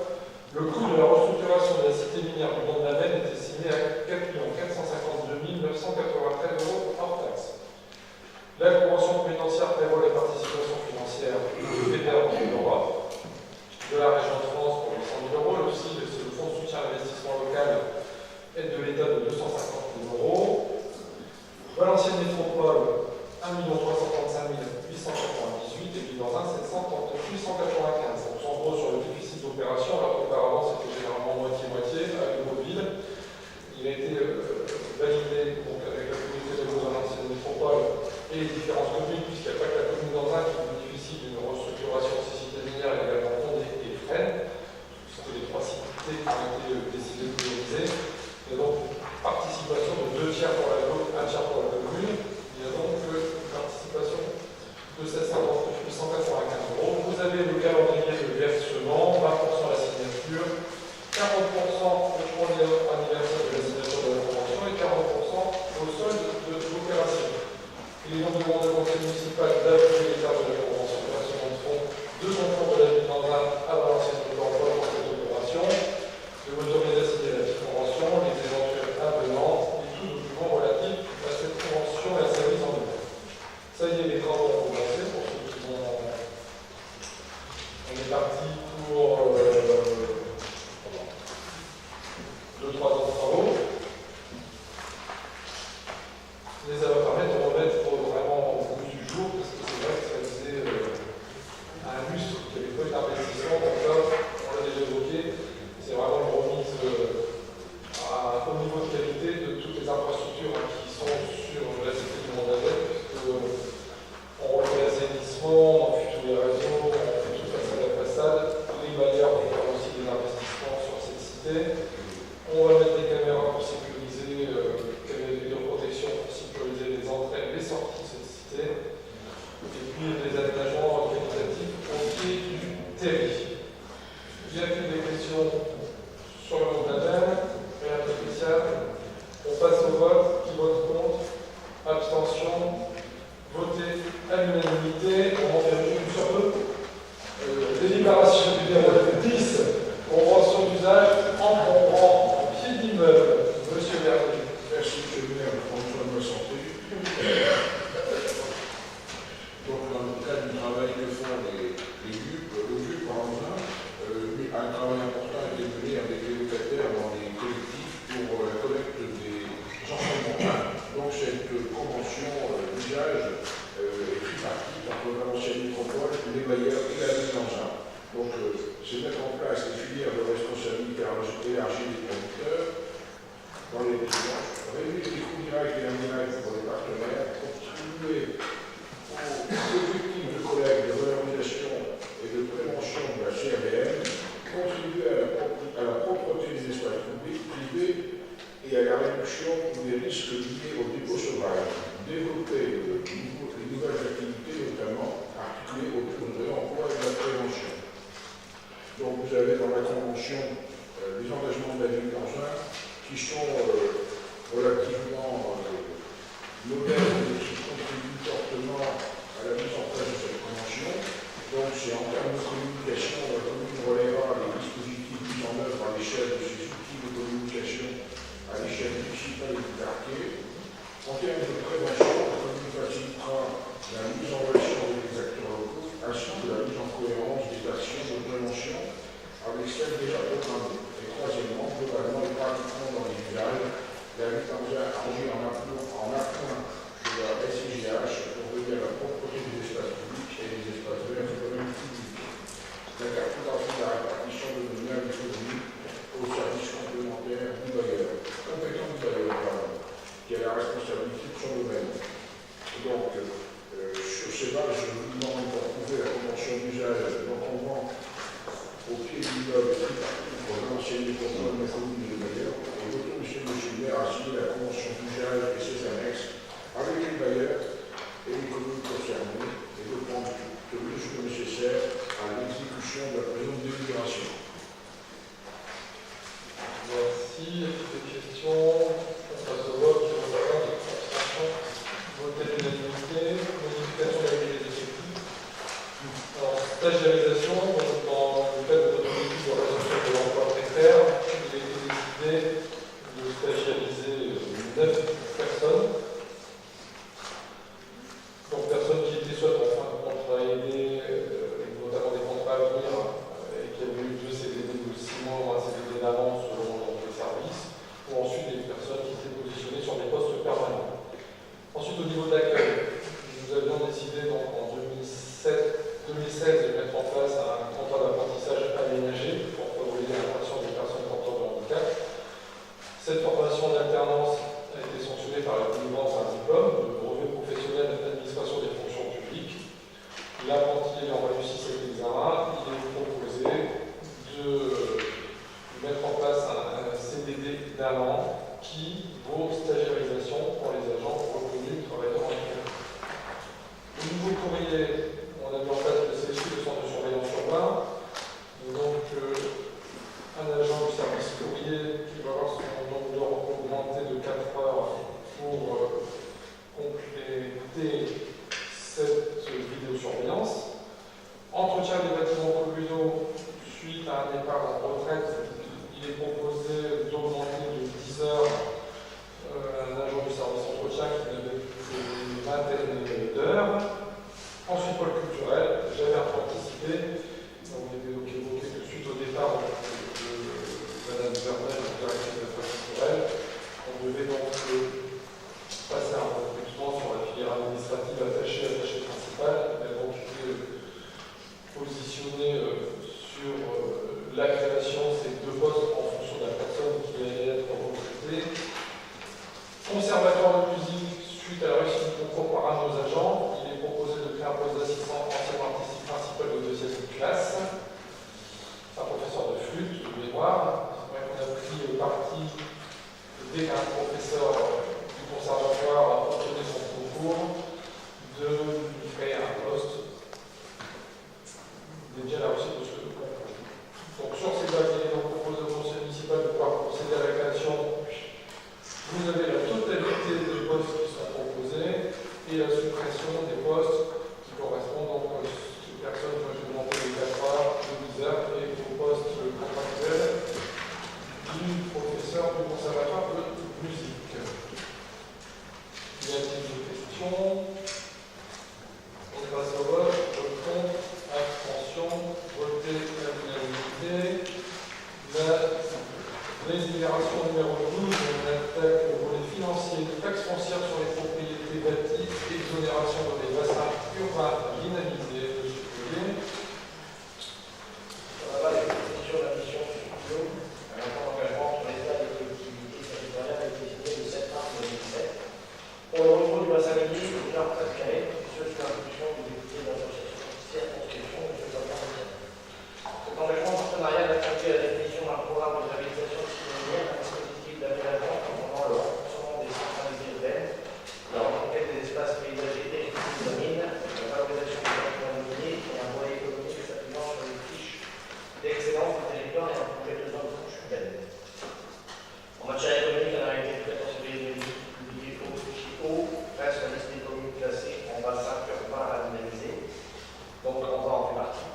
le coût de la restructuration de la cité minière du Mont-de-la-Belle était estimé à 4 452 993 € hors taxe. La convention pénitentiaire prévoit la participation financière du FEDER de l'Europe, de la région de France pour 800 000 €, le FSIL, c'est le fonds de soutien à l'investissement local, aide de l'État de 250 000 €. Valenciennes Mais ça va permettre de remettre vraiment au bout du jour, parce que c'est vrai que ça faisait un lustre qu'il n'y avait pas eu d'investissement. Donc là, on l'a déjà évoqué, c'est vraiment une remise au niveau de qualité de toutes les infrastructures qui sont sur la cité du Mont-d'Avet, puisque on refait l'assainissement, on fait tous les réseaux, on fait toute la façade. Les bailleurs vont faire aussi des investissements sur cette cité. On va mettre des caméras pour sécuriser, caméras de vidéoprotection pour sécuriser les entrées et les sorties de cette cité. Et puis des aménagements qualitatifs au pied du terri. Y a-t-il des questions sur le Mont-d'Avet? Rien de spécial. On passe au vote. Qui vote contre? Abstention. Voté à l'unanimité. On en fait une sur deux. Délibération du bureau 10. Convention d'usage encombrant pied d'immeuble. Monsieur Berger. Merci, monsieur le maire, de prendre soin de ma santé. Donc, dans le cadre du travail que font les GUP, le GUP par exemple, un travail important a été mené avec les locataires dans les collectifs pour la collecte des ensembles. Donc, cette convention d'usage est tripartite entre l'ancienne métropole, les bailleurs et la ville d'engins. Donc, c'est mettre en place des filières de responsabilité élargie des producteurs dans les régions, réduire les coûts directs et indirects pour les partenaires, contribuer aux objectifs de collecte, de valorisation et de prévention de la CRVM, contribuer à la propreté des espaces publics, privés et à la réduction des risques liés au dépôt sauvage, développer les nouvelles activités, notamment articulées autour de l'emploi et de la prévention. Donc vous avez dans la Convention les engagements de la ville d'Angers qui sont relativement modestes et qui contribuent fortement à la mise en place de cette Convention. Donc c'est en termes de communication, la commune relèvera les dispositifs mis en œuvre à l'échelle de ces outils de communication à l'échelle municipale et du quartier. En termes de prévention, la commune facilitera la mise en relation avec les acteurs locaux, ainsi que la mise en cohérence des actions de prévention avec celles déjà programmées. Et troisièmement, globalement et pratiquement dans les villages, la ville d'Angers agit en appoint de la SIGH pour veiller à la propreté des espaces publics et des espaces verts et communes publics. La cartographie de la répartition de nominal économique au service complémentaire du bailleur, compétent du bailleur, qui a la responsabilité de son domaine. Donc, sur ces bases, je vous demande d'approuver la convention d'usage d'encombrant au pied de l'immeuble pour l'ancienne métropole de la commune de bailleurs et d'autoriser M. le maire à signer la convention d'usage et ses annexes avec les bailleurs et les communes concernées et de prendre toutes mesures nécessaires à l'exécution de la présente délibération. Merci. Des questions? On passe au vote. Qui vote contre? Abstention. Voté à l'unanimité. Modification de la grille des effectifs. Alors, stagiarisation, dans le cadre de notre politique de réduction de l'emploi précaire, il a été décidé de stagiariser 9 personnes. Donc, personnes qui étaient soit en fin de contrat aidé, notamment des contrats à venir, et qui avaient eu 2 CDD de 6 mois ou un CDD d'avance selon les services, ou ensuite des personnes qui étaient positionnées sur des postes permanents. Ensuite, au niveau de l'accueil, nous avions décidé donc, en 2016 de mettre en place un contrat d'apprentissage aménagé pour favoriser l'insertion des personnes porteuses de handicap. Cette formation d'alternance a été sanctionnée par la délivrance d'un diplôme de brevet professionnel d'administration des fonctions publiques. L'apprenti ayant réussi cet examen, il est proposé de mettre en place un CDD d'1 an qui vaut stagiarisation pour les agents reconnus travailleurs handicapés. Au niveau courrier, on a mis en place le CSU, le centre de surveillance urbain. Donc, un agent du service courrier qui va avoir son nombre d'heures augmenté de 4 heures pour compléter cette vidéosurveillance. Entretien des bâtiments communaux suite à un départ en retraite, il est proposé d'augmenter de 10 heures un agent du service entretien qui n'avait qu'une vingtaine d'heures. Ensuite, pôle culturel, j'avais un peu anticipé, on avait évoqué que suite au départ de Mme Vermel, directrice de l'affaires culturelles, on devait donc passer à un et la suppression des postes qui correspondent donc aux personnes que j'ai demandé de 4 heures, de 10 heures et au poste contractuel du professeur du conservatoire de musique. Y a-t-il des questions? On passe au vote. Vote contre, abstention, voté à l'unanimité. La délibération numéro 12, on attaque au volet financier de taxes foncières sur les propriétés bâties, exonération dans les bassins urbains dynamisés. Monsieur Collier. Voilà les propositions de la mission Studio, un accord d'engagement entre l'État et les collectivités territoriales a été signé le 7 mars 2017 pour le renouveau du bassin minier de Nord-Pas-de-Calais, ce sous l'impulsion du député de l'association Circonscription, M. Fabien. Cet engagement partenarial a conduit à la définition d'un programme de réhabilitation citoyenne, un dispositif d'aménagement comprenant le renforcement des centralités urbaines, la reconquête des espaces paysagers et des mines, la valorisation du patrimoine minier et un volet économique s'appuyant sur les fiches d'excellence du territoire et un projet de zone couche urbaine. En matière économique, un arrêté de frais en février 2018 publié au fichier O reste la liste des communes classées en bassin urbain à dynamiser, donc on va en faire partie.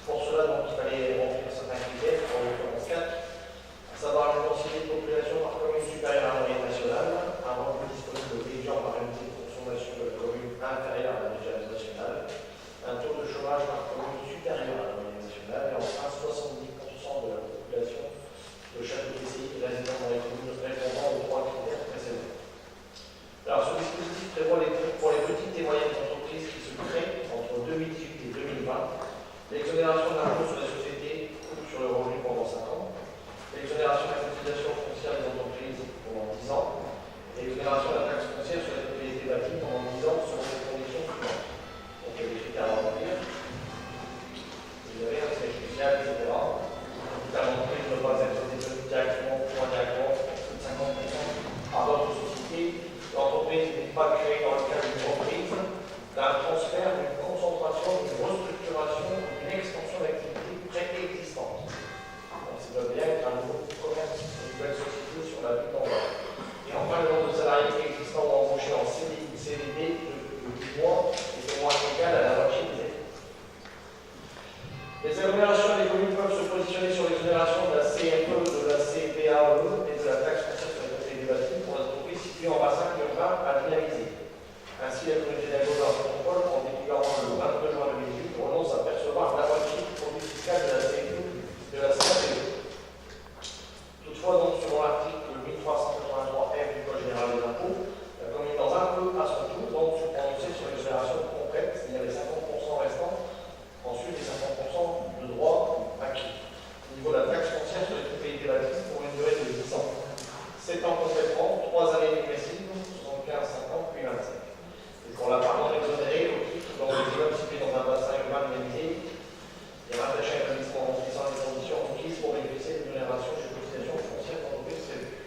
Pour cela, donc, il fallait remplir certains critères, en l'occurrence 4, à savoir une densité de population par commune supérieure à la moyenne nationale, un revenu disponible exigeant par unité de consommation de la commune inférieure à la médiane nationale, un taux de chômage par commune supérieur à la moyenne nationale, et enfin 70% de la population de chaque EPCI résidant dans les communes répondant aux 3 critères précédents. Alors, ce dispositif prévoit pour les petites et moyennes entreprises qui se créent entre 2018 et 2020 l'exonération de l'impôt sur les sociétés ou sur le revenu pendant 5 ans, l'exonération de la cotisation foncière des entreprises pendant 10 ans, et l'exonération de la taxe foncière sur les propriétés bâties pendant 10 ans selon les conditions suivantes. Donc il y a des critères à remplir. Vous avez un siège social, etc. L'entreprise ne doit pas être détenue directement ou indirectement plus de 50% à votre société. L'entreprise n'est pas créée dans le cadre d'une reprise, d'un transfert, d'une concentration, d'une restructuration, d'une extension d'activité préexistante. Donc ça doit bien être un nouveau commerce, une nouvelle société sur la vie d'envoi. Et enfin, le nombre de salariés existants ou embauchés en CDI ou CDD de 10 mois est au moins égal à la moitié des aides. Les agglomérations des communes peuvent se positionner sur l'exonération de la CFE, de la CPAE et de la taxe foncière sur les propriétés bâties pour les entreprises situées en bassin urbain à dynamiser. Ainsi, la communauté d'Agglomération de Métropole, en déclarant le 22 juin 2018, renonce à percevoir la moitié du produit fiscal de la CFE de la CAPE. Toutefois, donc, selon l'article 1383F du Code général des impôts, la commune dans un peu à son tour donc se prononcer sur l'exonération complète, c'est-à-dire les 50% restants, ensuite les 50% de droits acquis. Au niveau de la taxe foncière sur les propriétés bâties pour une durée de 10 ans. 7 ans complètement, 3 années dégressives, 75, 50, puis 25. Et pour la part non exonérée, au titre dans les immeubles situés dans un bassin urbain dynamisé, et rattaché à un établissement remplissant les conditions requises pour bénéficier d'une exonération sur cotisation foncière d'entreprise prévue.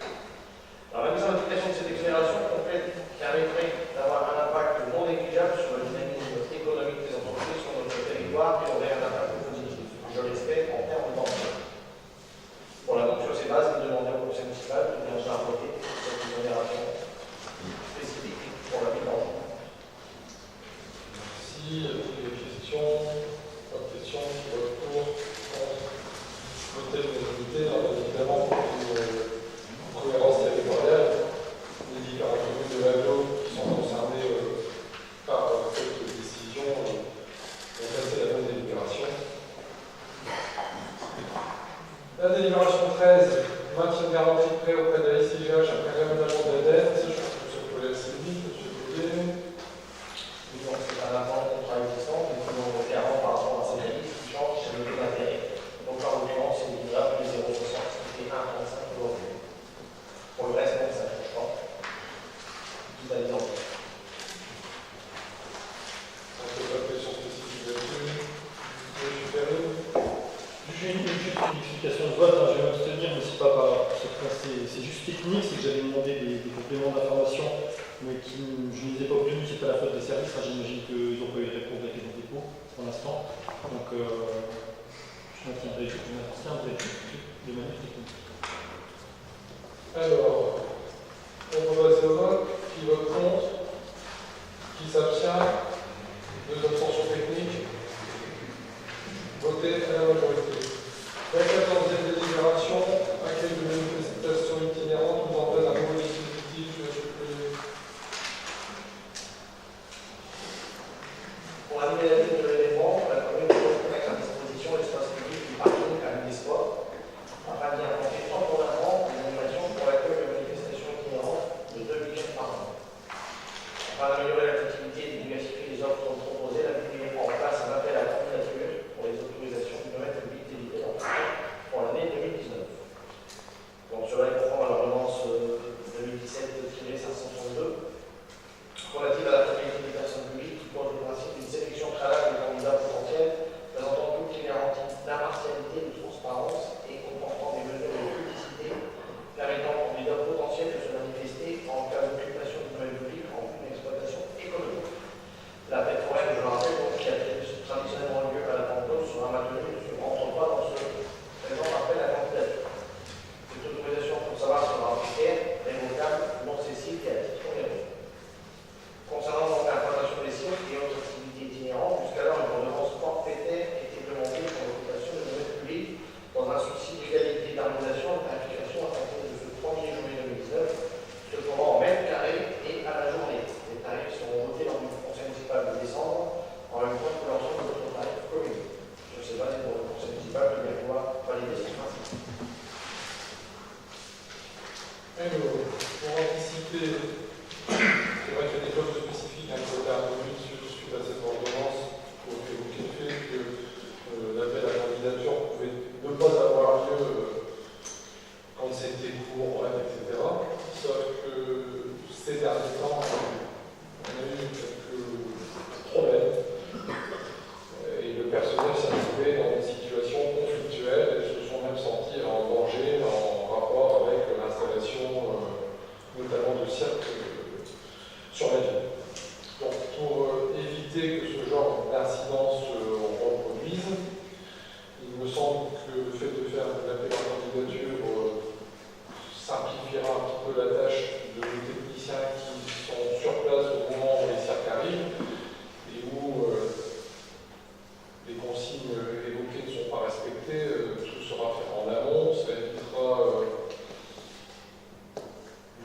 Alors la mise en application de cette exonération complète permettrait d'avoir un impact non négligeable sur le dynamisme économique des entreprises sur notre territoire et aurait un impact positif, je l'espère, en termes d'emploi. Voilà, donc sur ces bases, nous demandons au conseil municipal de bien faire voter cette exonération spécifique pour la ville d'Angers. Merci. Des questions? Pas de questions? Qui vote pour? Contre? Voter l'unanimité, évidemment, pour une cohérence territoriale, les différentes communes de l'Aglo qui sont concernées par cette décision ont passé la bonne délibération. La délibération 13, maintien de garantie de prêt auprès de la SIGH après l'aménagement de la dette. Je pense que M. Collet c'est dit, M. Collier. Donc c'est un avant de contrat existant, mais qui nous garant par rapport à ces risques qui changent, c'est le taux d'intérêt. Donc en l'occurrence, c'est l'équilibre de 0,60, ce qui fait 1,35 aujourd'hui. Pour le reste, donc, ça ne change pas. Tout à l'identité. On peut pas de question spécifique là-dessus. J'ai une justification de vote, je vais m'abstenir, mais c'est pas par. C'est juste technique, c'est que j'avais demandé des compléments d'information, mais je ne les ai pas obtenus, c'est pas la faute des services, j'imagine qu'ils n'ont pas eu de réponse avec les dépôts pour l'instant. Donc je m'abstiendrai de manière technique. Alors, on va passer au vote. Qui vote contre? Qui s'abstient? 2 abstentions techniques. Voté à la majorité. La 14e délibération, accueil de manifestations itinérantes ou en place d'un nouveau dispositif. Pour l'annulation de l'événement, la commune propose mettre à disposition l'espace public du parking à l'Espoir, afin d'y implanter temporairement une animation pour l'accueil de manifestations itinérantes de 2 week-ends par an. Afin d'améliorer l'attractivité et de diversifier les offres proposées, la commune met en place un appel à candidature pour les autorisations de kilomètres publics délivrées pour l'année 2019. Donc cela est conforme à l'ordonnance 2017-562 relative à la propriété des personnes publiques qui pose le principe d'une sélection préalable des candidats potentiels présentant toutes les garanties d'impartialité, de transparence et comportant des mesures de publicité permettant aux candidats potentiels de se manifester en cas d'occupation du domaine public en vue d'une exploitation économique. L'appel forain, je le rappelle, donc, qui a traditionnellement lieu à la Pentecôte sera maintenu et ne rentre pas dans ce présent appel à candidature. Cette autorisation, pour savoir, sera arbitraire, révocable, non cessible et à titre onéreux. Concernant donc l'implantation des sites et autres activités itinérantes, jusqu'alors une redevance forfaitaire était demandée pour l'occupation de domaine public dans un souci d'égalité d'harmonisation et de clarification à partir de ce 1er juillet 2019, cependant en mètres carrés et à la journée. Les tarifs seront votés lors du conseil municipal de décembre, en même temps que l'ensemble de notre tarif commun. Je ne sais pas si le conseil municipal peut bien pouvoir valider ce principe. Pour anticiper, c'est vrai qu'il y a des clauses spécifiques à l'intérieur de suite à cette ordonnance pour évoquer le fait que l'appel à candidature pouvait ne pas avoir lieu quand c'était court, etc. Sauf que ces derniers temps, on a eu quelques problèmes et le personnel s'est retrouvé dans une situation conflictuelle et se sont même sentis en danger en rapport avec l'installation notamment de cirques sur la ville. Donc pour éviter que ce genre d'incident se reproduise, il me semble que le fait de faire un appel à candidature simplifiera un petit peu la tâche de techniciens qui sont sur place au moment où les cirques arrivent et où les consignes évoquées ne sont pas respectées, tout sera fait en amont, ça évitera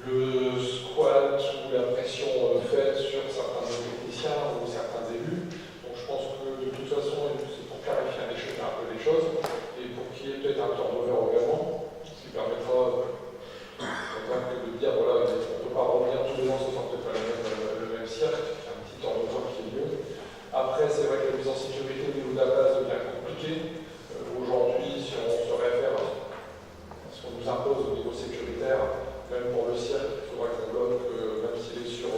le squat ou la pression faite sur certains techniciens ou certains élus. Donc je pense que de toute façon, c'est pour clarifier un peu les choses et pour qu'il y ait peut-être un turnover également, ce qui permettra de dire voilà, on ne peut pas revenir tous les ans, ce sera peut-être pas le même cirque, un petit turnover qui est mieux. Après, c'est vrai que la mise en sécurité au niveau de la base devient compliquée. Aujourd'hui, si on se réfère à ce qu'on nous impose au niveau sécuritaire, même pour le cirque, il faudra qu'on bloque, même s'il est sur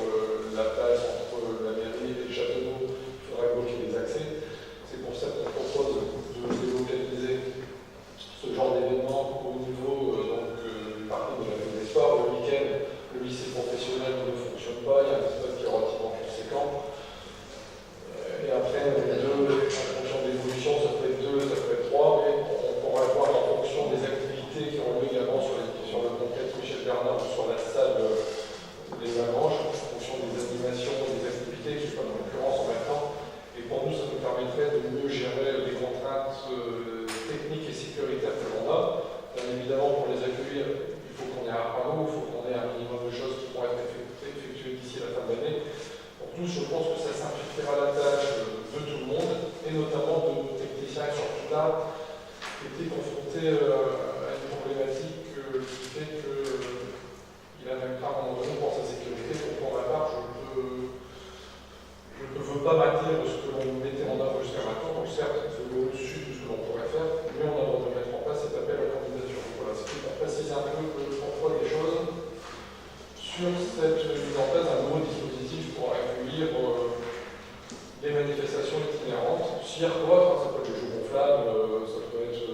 la place entre la mairie et les châteaux, il faudra bloquer les accès. C'est pour ça qu'on propose de délocaliser ce genre d'événement au niveau du parking de la ville des sports. Le week-end, le lycée professionnel ne fonctionne pas, il y a un espace qui est relativement conséquent. Et après, en fonction de l'évolution, ça peut être 2, ça peut être 3, mais on pourra voir en fonction des activités qui ont lieu également sur le complexe Michel Bernard ou sur la salle des Lagranges, en fonction des animations, des activités qui sont en concurrence en même temps. Et pour nous, ça nous permettrait de mieux gérer les contraintes techniques et sécuritaires que l'on a. Bien évidemment, pour les accueillir, il faut qu'on ait un panneau, il faut qu'on ait un minimum de choses qui pourront être effectuées d'ici la fin de l'année. Pour tous, je pense que ça simplifiera la tâche de tout le monde, et notamment de nos techniciens, surtout là, qui étaient confrontés à une problématique qui fait qu'il a même pas à un moment donné pour sa sécurité. Donc pour ma part, je ne veux pas maintenir ce que l'on mettait en œuvre jusqu'à maintenant. Donc certes, c'est au-dessus de ce que l'on pourrait faire, mais on a le droit de mettre en place cet appel à candidature. Donc voilà, c'était pour préciser un peu pourquoi les choses sur cette mise en place d'un nouveau dispositif pour accueillir les manifestations itinérantes. S'il y a quoi, ça peut être des jeux gonflables, ça peut être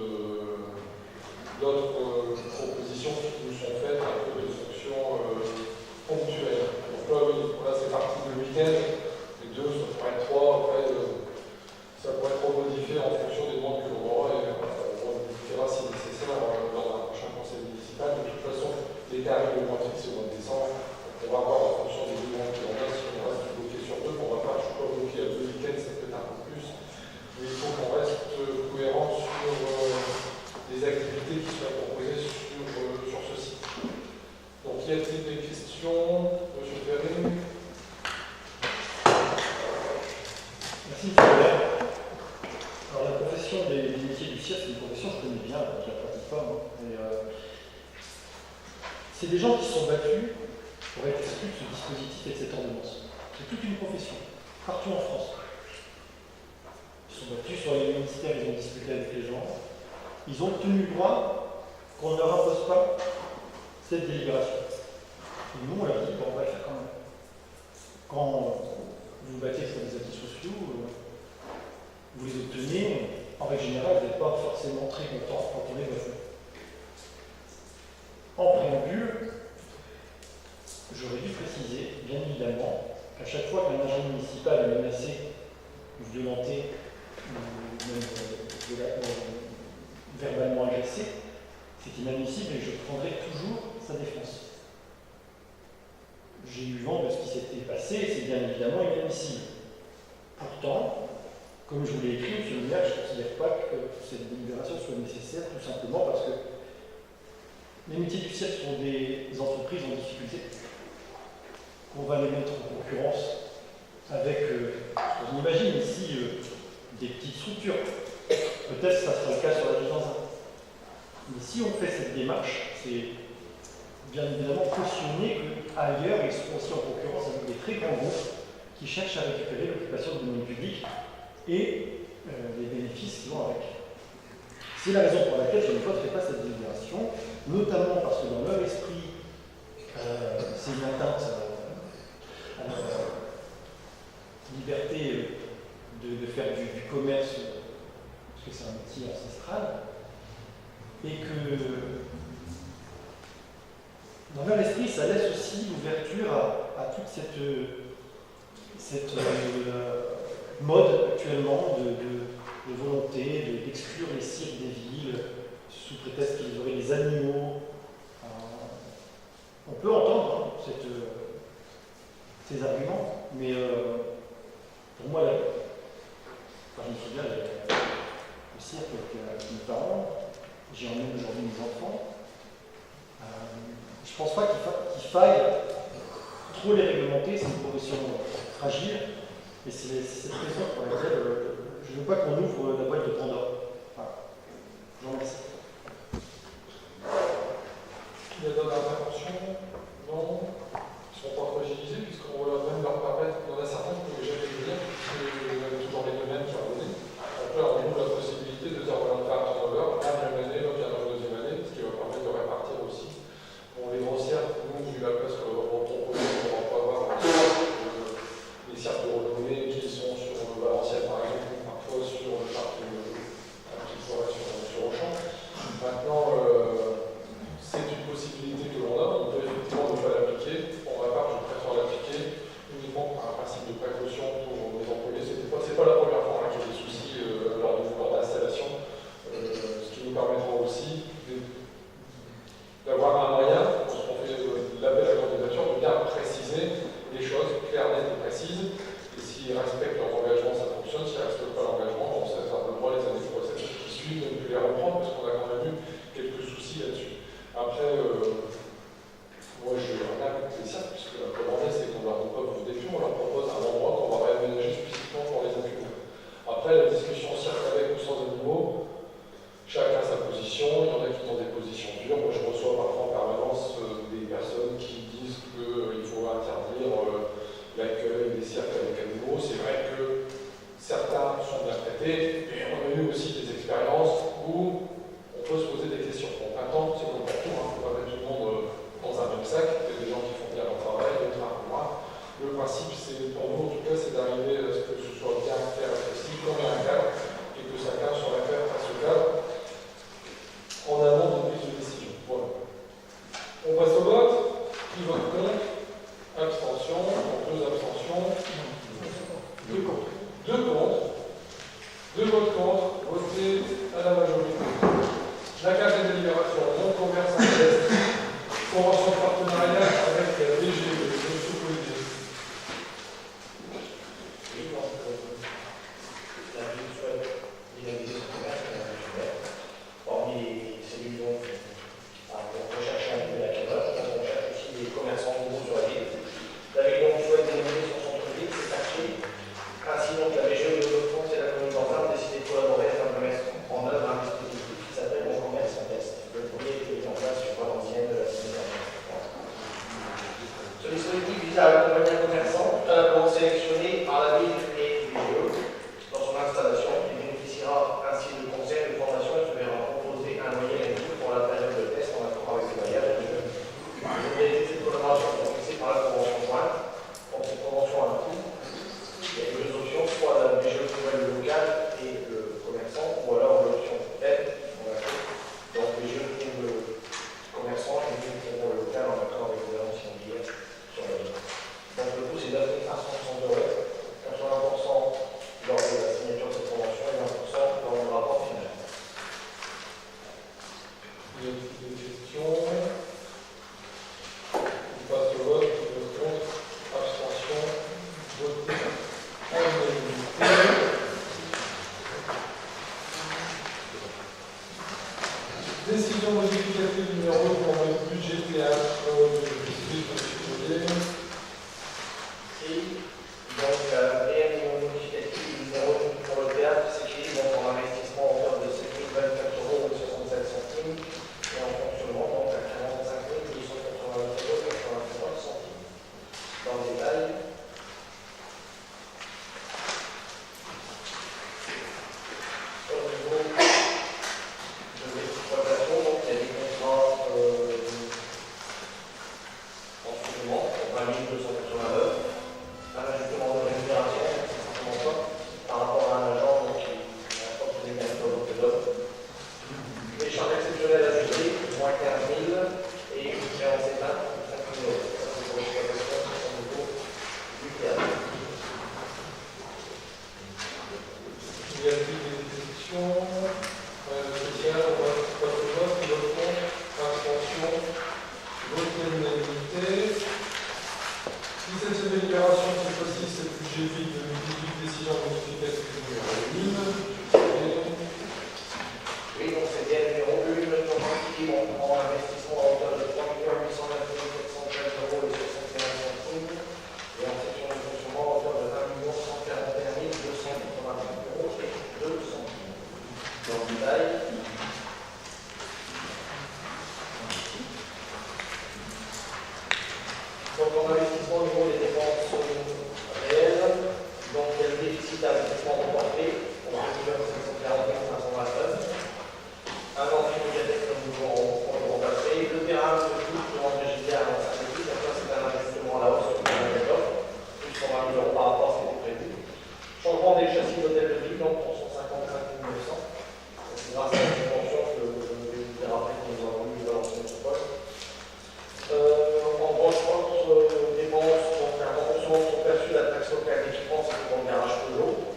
des gens qui se sont battus pour être exclus de ce dispositif et de cette ordonnance. C'est toute une profession, partout en France. Ils se sont battus sur les ministères, ils ont discuté avec les gens. Ils ont obtenu le droit qu'on ne leur impose pas cette délibération. Et nous, on leur dit, bon, on va le faire quand même. Quand vous vous battez sur des acquis sociaux, vous les obtenez, en règle générale, vous n'êtes pas forcément très content quand on les voit. En préambule, j'aurais dû préciser, bien évidemment, qu'à chaque fois qu'un agent municipal est menacé ou violenté, ou même verbalement agressé, c'est inadmissible et je prendrai toujours sa défense. J'ai eu vent de ce qui s'était passé et c'est bien évidemment inadmissible. Pourtant, comme je vous l'ai écrit, M. le maire, je ne considère pas que cette délibération soit nécessaire, tout simplement parce que les métiers du cirque sont des entreprises en difficulté. On va les mettre en concurrence avec, on imagine ici, des petites structures. Peut-être que ça sera le cas sur la ville d'Anzin. Mais si on fait cette démarche, c'est bien évidemment cautionner qu'ailleurs, ils seront aussi en concurrence avec des très grands groupes qui cherchent à récupérer l'occupation du domaine public et les bénéfices qui vont avec. C'est la raison pour laquelle je ne voterai pas cette délibération, notamment parce que dans leur esprit, c'est une atteinte à la liberté de faire du commerce, parce que c'est un métier ancestral, et que dans leur esprit, ça laisse aussi l'ouverture à toute cette mode actuellement de volonté d'exclure les cirques des villes sous prétexte qu'ils auraient des animaux. On peut entendre ces arguments, mais pour moi, je me souviens, le cirque avec mes parents, j'ai emmené aujourd'hui mes enfants. Je ne pense pas qu'il faille trop les réglementer, c'est une profession fragile, et c'est cette raison pour laquelle je ne veux pas qu'on ouvre la boîte de Pandore. Voilà. Je vous remercie. Il y a d'autres interventions? Non. Ils ne seront pas fragilisés, puisqu'on va même leur permettre, il y en a certains qui ne pouvaient jamais venir, puisqu'il y avait toujours les domaines qui revenaient. Après, on ouvre la possibilité de dire voilà, on va faire un turnover, la première année, l'autre la deuxième année, ce qui va permettre de répartir aussi. Bon, les grossières, nous, vu la place qu'on va pas avoir les cirques de renommée qui sont sur Valenciennes, par exemple, parfois sur le parc qui serait sur Auchan. Maintenant, c'est une possibilité que l'on a, on peut effectivement ne pas l'appliquer. Pour ma part, je préfère l'appliquer uniquement par un principe de précaution pour les employés. C'est pas la première fois qu'il y a des soucis lors d'installation, ce qui nous permettra aussi d'avoir un moyen, lorsqu'on fait l'appel à la candidature, de bien préciser les choses claires, nettes et précises. Et s'ils respectent leur engagement, ça fonctionne. S'ils ne respectent pas l'engagement, on sait certainement les années procédures qui suivent de ne plus les reprendre, parce qu'on a quand même eu quelques soucis là-dessus. Après, moi je n'ai rien contre les cirques, puisque la première année, c'est qu'on leur propose des films, on leur propose un endroit qu'on va réaménager spécifiquement pour les animaux. Après, la discussion cirque avec ou sans animaux, chacun sa position, il y en a qui ont des positions dures. Moi je reçois parfois en permanence des personnes qui disent qu'il faut interdire l'accueil des cirques avec animaux. C'est vrai que certains sont bien traités, mais on a eu aussi des expériences où on peut se poser des questions. Donc maintenant, c'est comme pour tout, on ne peut pas mettre tout le monde dans un même sac. Il y a des gens qui font bien leur travail, d'autres un peu moins. Le principe, c'est pour nous en tout cas, c'est d'arriver à ce que ce soit bien clair et précis, comme un cadre, et que chacun soit d'accord à ce cadre en amont de prise de décision. Voilà. On passe au vote. Qui vote contre? Abstention. Donc 2 abstentions. 2 contre. 2 contre. 2 votes contre. Votés à la majorité. La carte de délibération, non commerce à l'Est. Convention de partenariat avec la DG de Sous-Politique. Oui, donc la ville souhaite dynamiser ce commerce, hormis ces millions, on recherche un peu la calotte, on cherche aussi des commerçants nouveaux sur la ville. La ville souhaite dynamiser son centre-ville, ses quartiers. Ainsi donc la région de France et la commune d'Anzin ont décidé de collaborer c'est 9 500 €, 80% lors de la signature de cette convention et 20% dans le rapport final. Il y a des questions. On passe au vote. Qui vote contre? Abstention. Voté en unanimité. Décision modificative numéro pour le budget théâtre de justice. Et donc, réelle modificative numéro pour le théâtre, c'est écrit pour un investissement en hauteur de 7 024 € et 67 centimes et en fonctionnement donc à 45 289 € et 83 centimes. Dans le détail, au niveau de l'exploitation, donc il y a des contrats en supplément pour 20 289. Un ajustement de rémunération, c'est simplement ça, par rapport à un agent donc, qui n'a pas obtenu gain de l'autre. Les charges exceptionnelles ajustées, moins 15 000 et une créance éteinte, 5 000 €. Ça, c'est pour l'exploitation au niveau du théâtre. Y a-t-il des questions? Soutien, on va vote contre, abstention, vote d'unanimité. Si cette amélioration cette fois-ci, c'est le budget vide de décision modificative numéro 1. Oui, donc c'est bien numéro 1, qui en investissement à hauteur de 3 829 713 € et 61 centimes et en section de fonctionnement à hauteur de 1 141 285 € et 2 centimes. Dans le détail, donc en investissement au niveau des dépenses réelles, donc il y a le déficit d'investissement reporté pour 1 741 529. Un ancien médiathèque que nous allons remplacer. Le terrain de foot de André Gilliard dans sa petite, donc ça c'est un investissement à la hausse sur un appel plus 120 000 € par rapport à ce qui était prévu. Changement des châssis d'hôtel de ville, donc pour 155 900. C'est grâce à la subvention que je vais vous rappeler que nous avons eu dans l'ancienne métropole. En transport, dépenses, donc un remboursement sont perçus de la taxe locale d'équipement, c'est pour le garage Peugeot.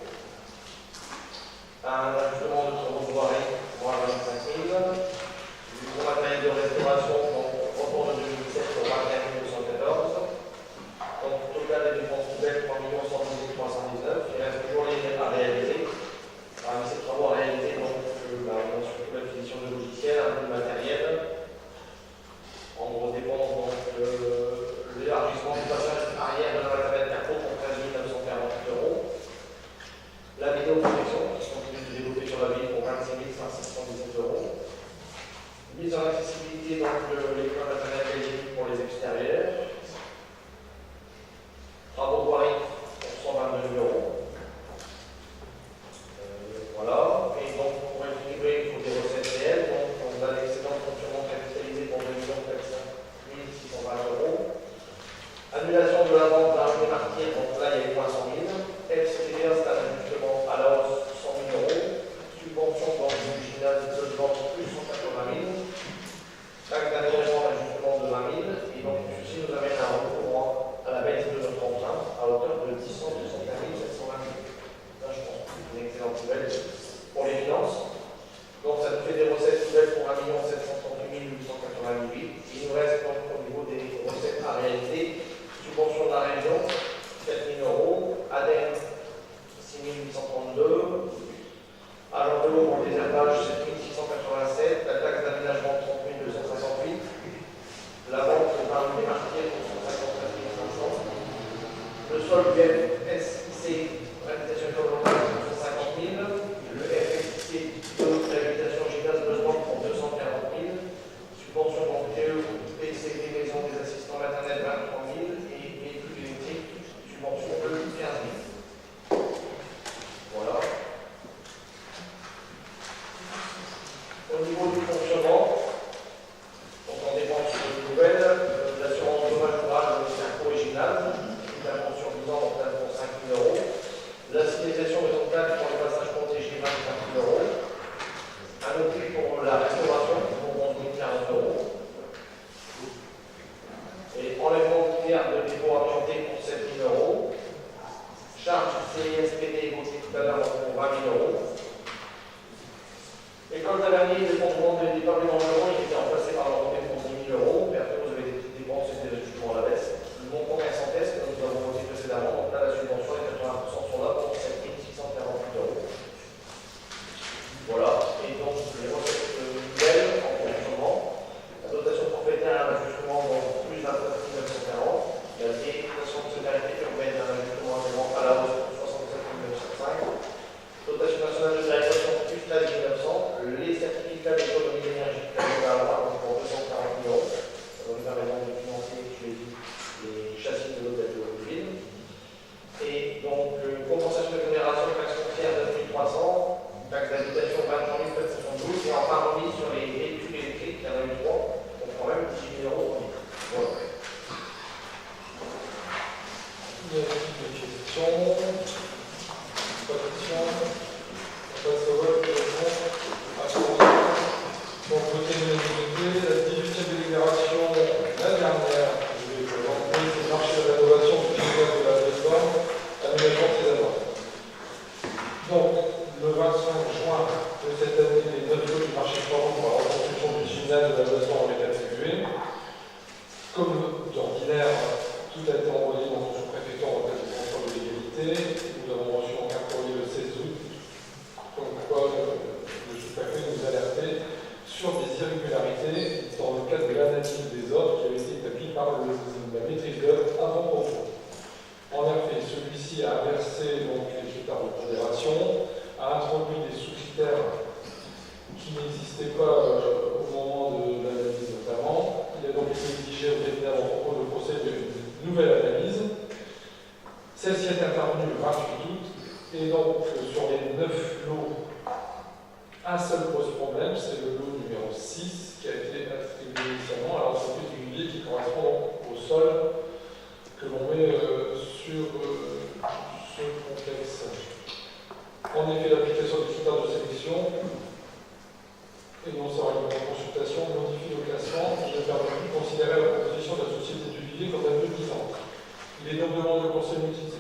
Un ajustement de travaux de voirie, moins 25 000. Du gros matériel de restauration, donc report de 2017 pour 21 214. Donc total des dépenses nouvelles, 3 118 319. Il reste toujours les à réaliser. Parmi ces travaux à réaliser, donc, surtout l'acquisition de logiciels, un peu de matériel. En gros dépenses, donc l'élargissement du passage arrière de la matériel carreau pour 13 948 €. La vidéoprotection, qui continue de se développer sur la ville pour 26 517 €. Mise en accessibilité, donc l'écran matériel belgique pour les extérieurs. Travaux voirie pour 122 €. Voilà. Et donc pour équilibrer, il faut des recettes réelles. Donc on a l'excédent de fonctionnement capitalisé pour 2 620 €. Annulation de la vente d'un jeu marqué, donc là il y a eu moins 100 000. FCTVA, c'est un ajustement à la hausse 100 000 €. Subvention dans le gymnase de vente plus 180 000. Taxe d'aménagement, ajustement de 20 000. Et donc ceci nous amène à un recours à la baisse de notre emprunt à hauteur de 10 221 720 000. Là je pense que c'est une excellente nouvelle pour les finances. Donc ça nous fait des recettes nouvelles pour 1 738 888. Il nous reste donc au niveau des recettes à réaliser. Subvention de la région, 4 000 €. ADEME, 6 832. Agent de l'eau pour le désherbage, 7 687. La taxe d'aménagement, 30 258. La vente pour un démarqué pour 154 500. Le sol SIC, réhabilitation écologique pour 150 000. Le FSIC 2, réhabilitation gymnase besoin pour 240 000. Subvention bancaire, PCV, maison des assistants maternels, 23 000. Et véhicules électriques, subvention de 15 000. Voilà. Au niveau du fonctionnement, donc en dépenses nouvelles, l'assurance dommage ouvrage, le cercle et gymnase, une intervention 10 ans, donc pour 5 000 €. La signalisation Y a-t-il des questions? Pas de questions? On passe au vote. Donc, voter l'unanimité. La 18e délibération, la dernière, je vais présenter, c'est le marché de rénovation du gymnase de la plateforme, aménagement de ses abords. Donc, le 25 juin de cette année, les 9 lots du marché de Fort pour la reconstruction du gymnase de la plateforme ont été attribués. Comme d'ordinaire, tout a été envoyé dans le sous-préfecture en requête de contrôle de l'égalité. Nous avons reçu un courrier le 16 août, comme quoi le sous-préfet nous alertait sur des irrégularités dans le cadre de l'analyse des offres qui avait été établie par la maîtrise d'œuvre avant contrôle. En effet, celui-ci a inversé donc, les critères de pondération, a introduit des sous-critères qui n'existaient pas au moment de l'analyse notamment. Il a donc été exigé au vétérinaire en propos de procéder à une nouvelle analyse. Celle-ci est intervenue le 28 août et donc sur les 9 lots, un seul pose problème, c'est le lot numéro 6 qui a été attribué initialement à l'entreprise immobilière qui correspond au sol que l'on met sur ce complexe. En effet, l'application des critères de sélection et non sans règlement de consultation modifie le classement qui ne permet plus de considérer la proposition de la société du Villiers comme un 2-10 ans. Il est donc demandé au Conseil municipal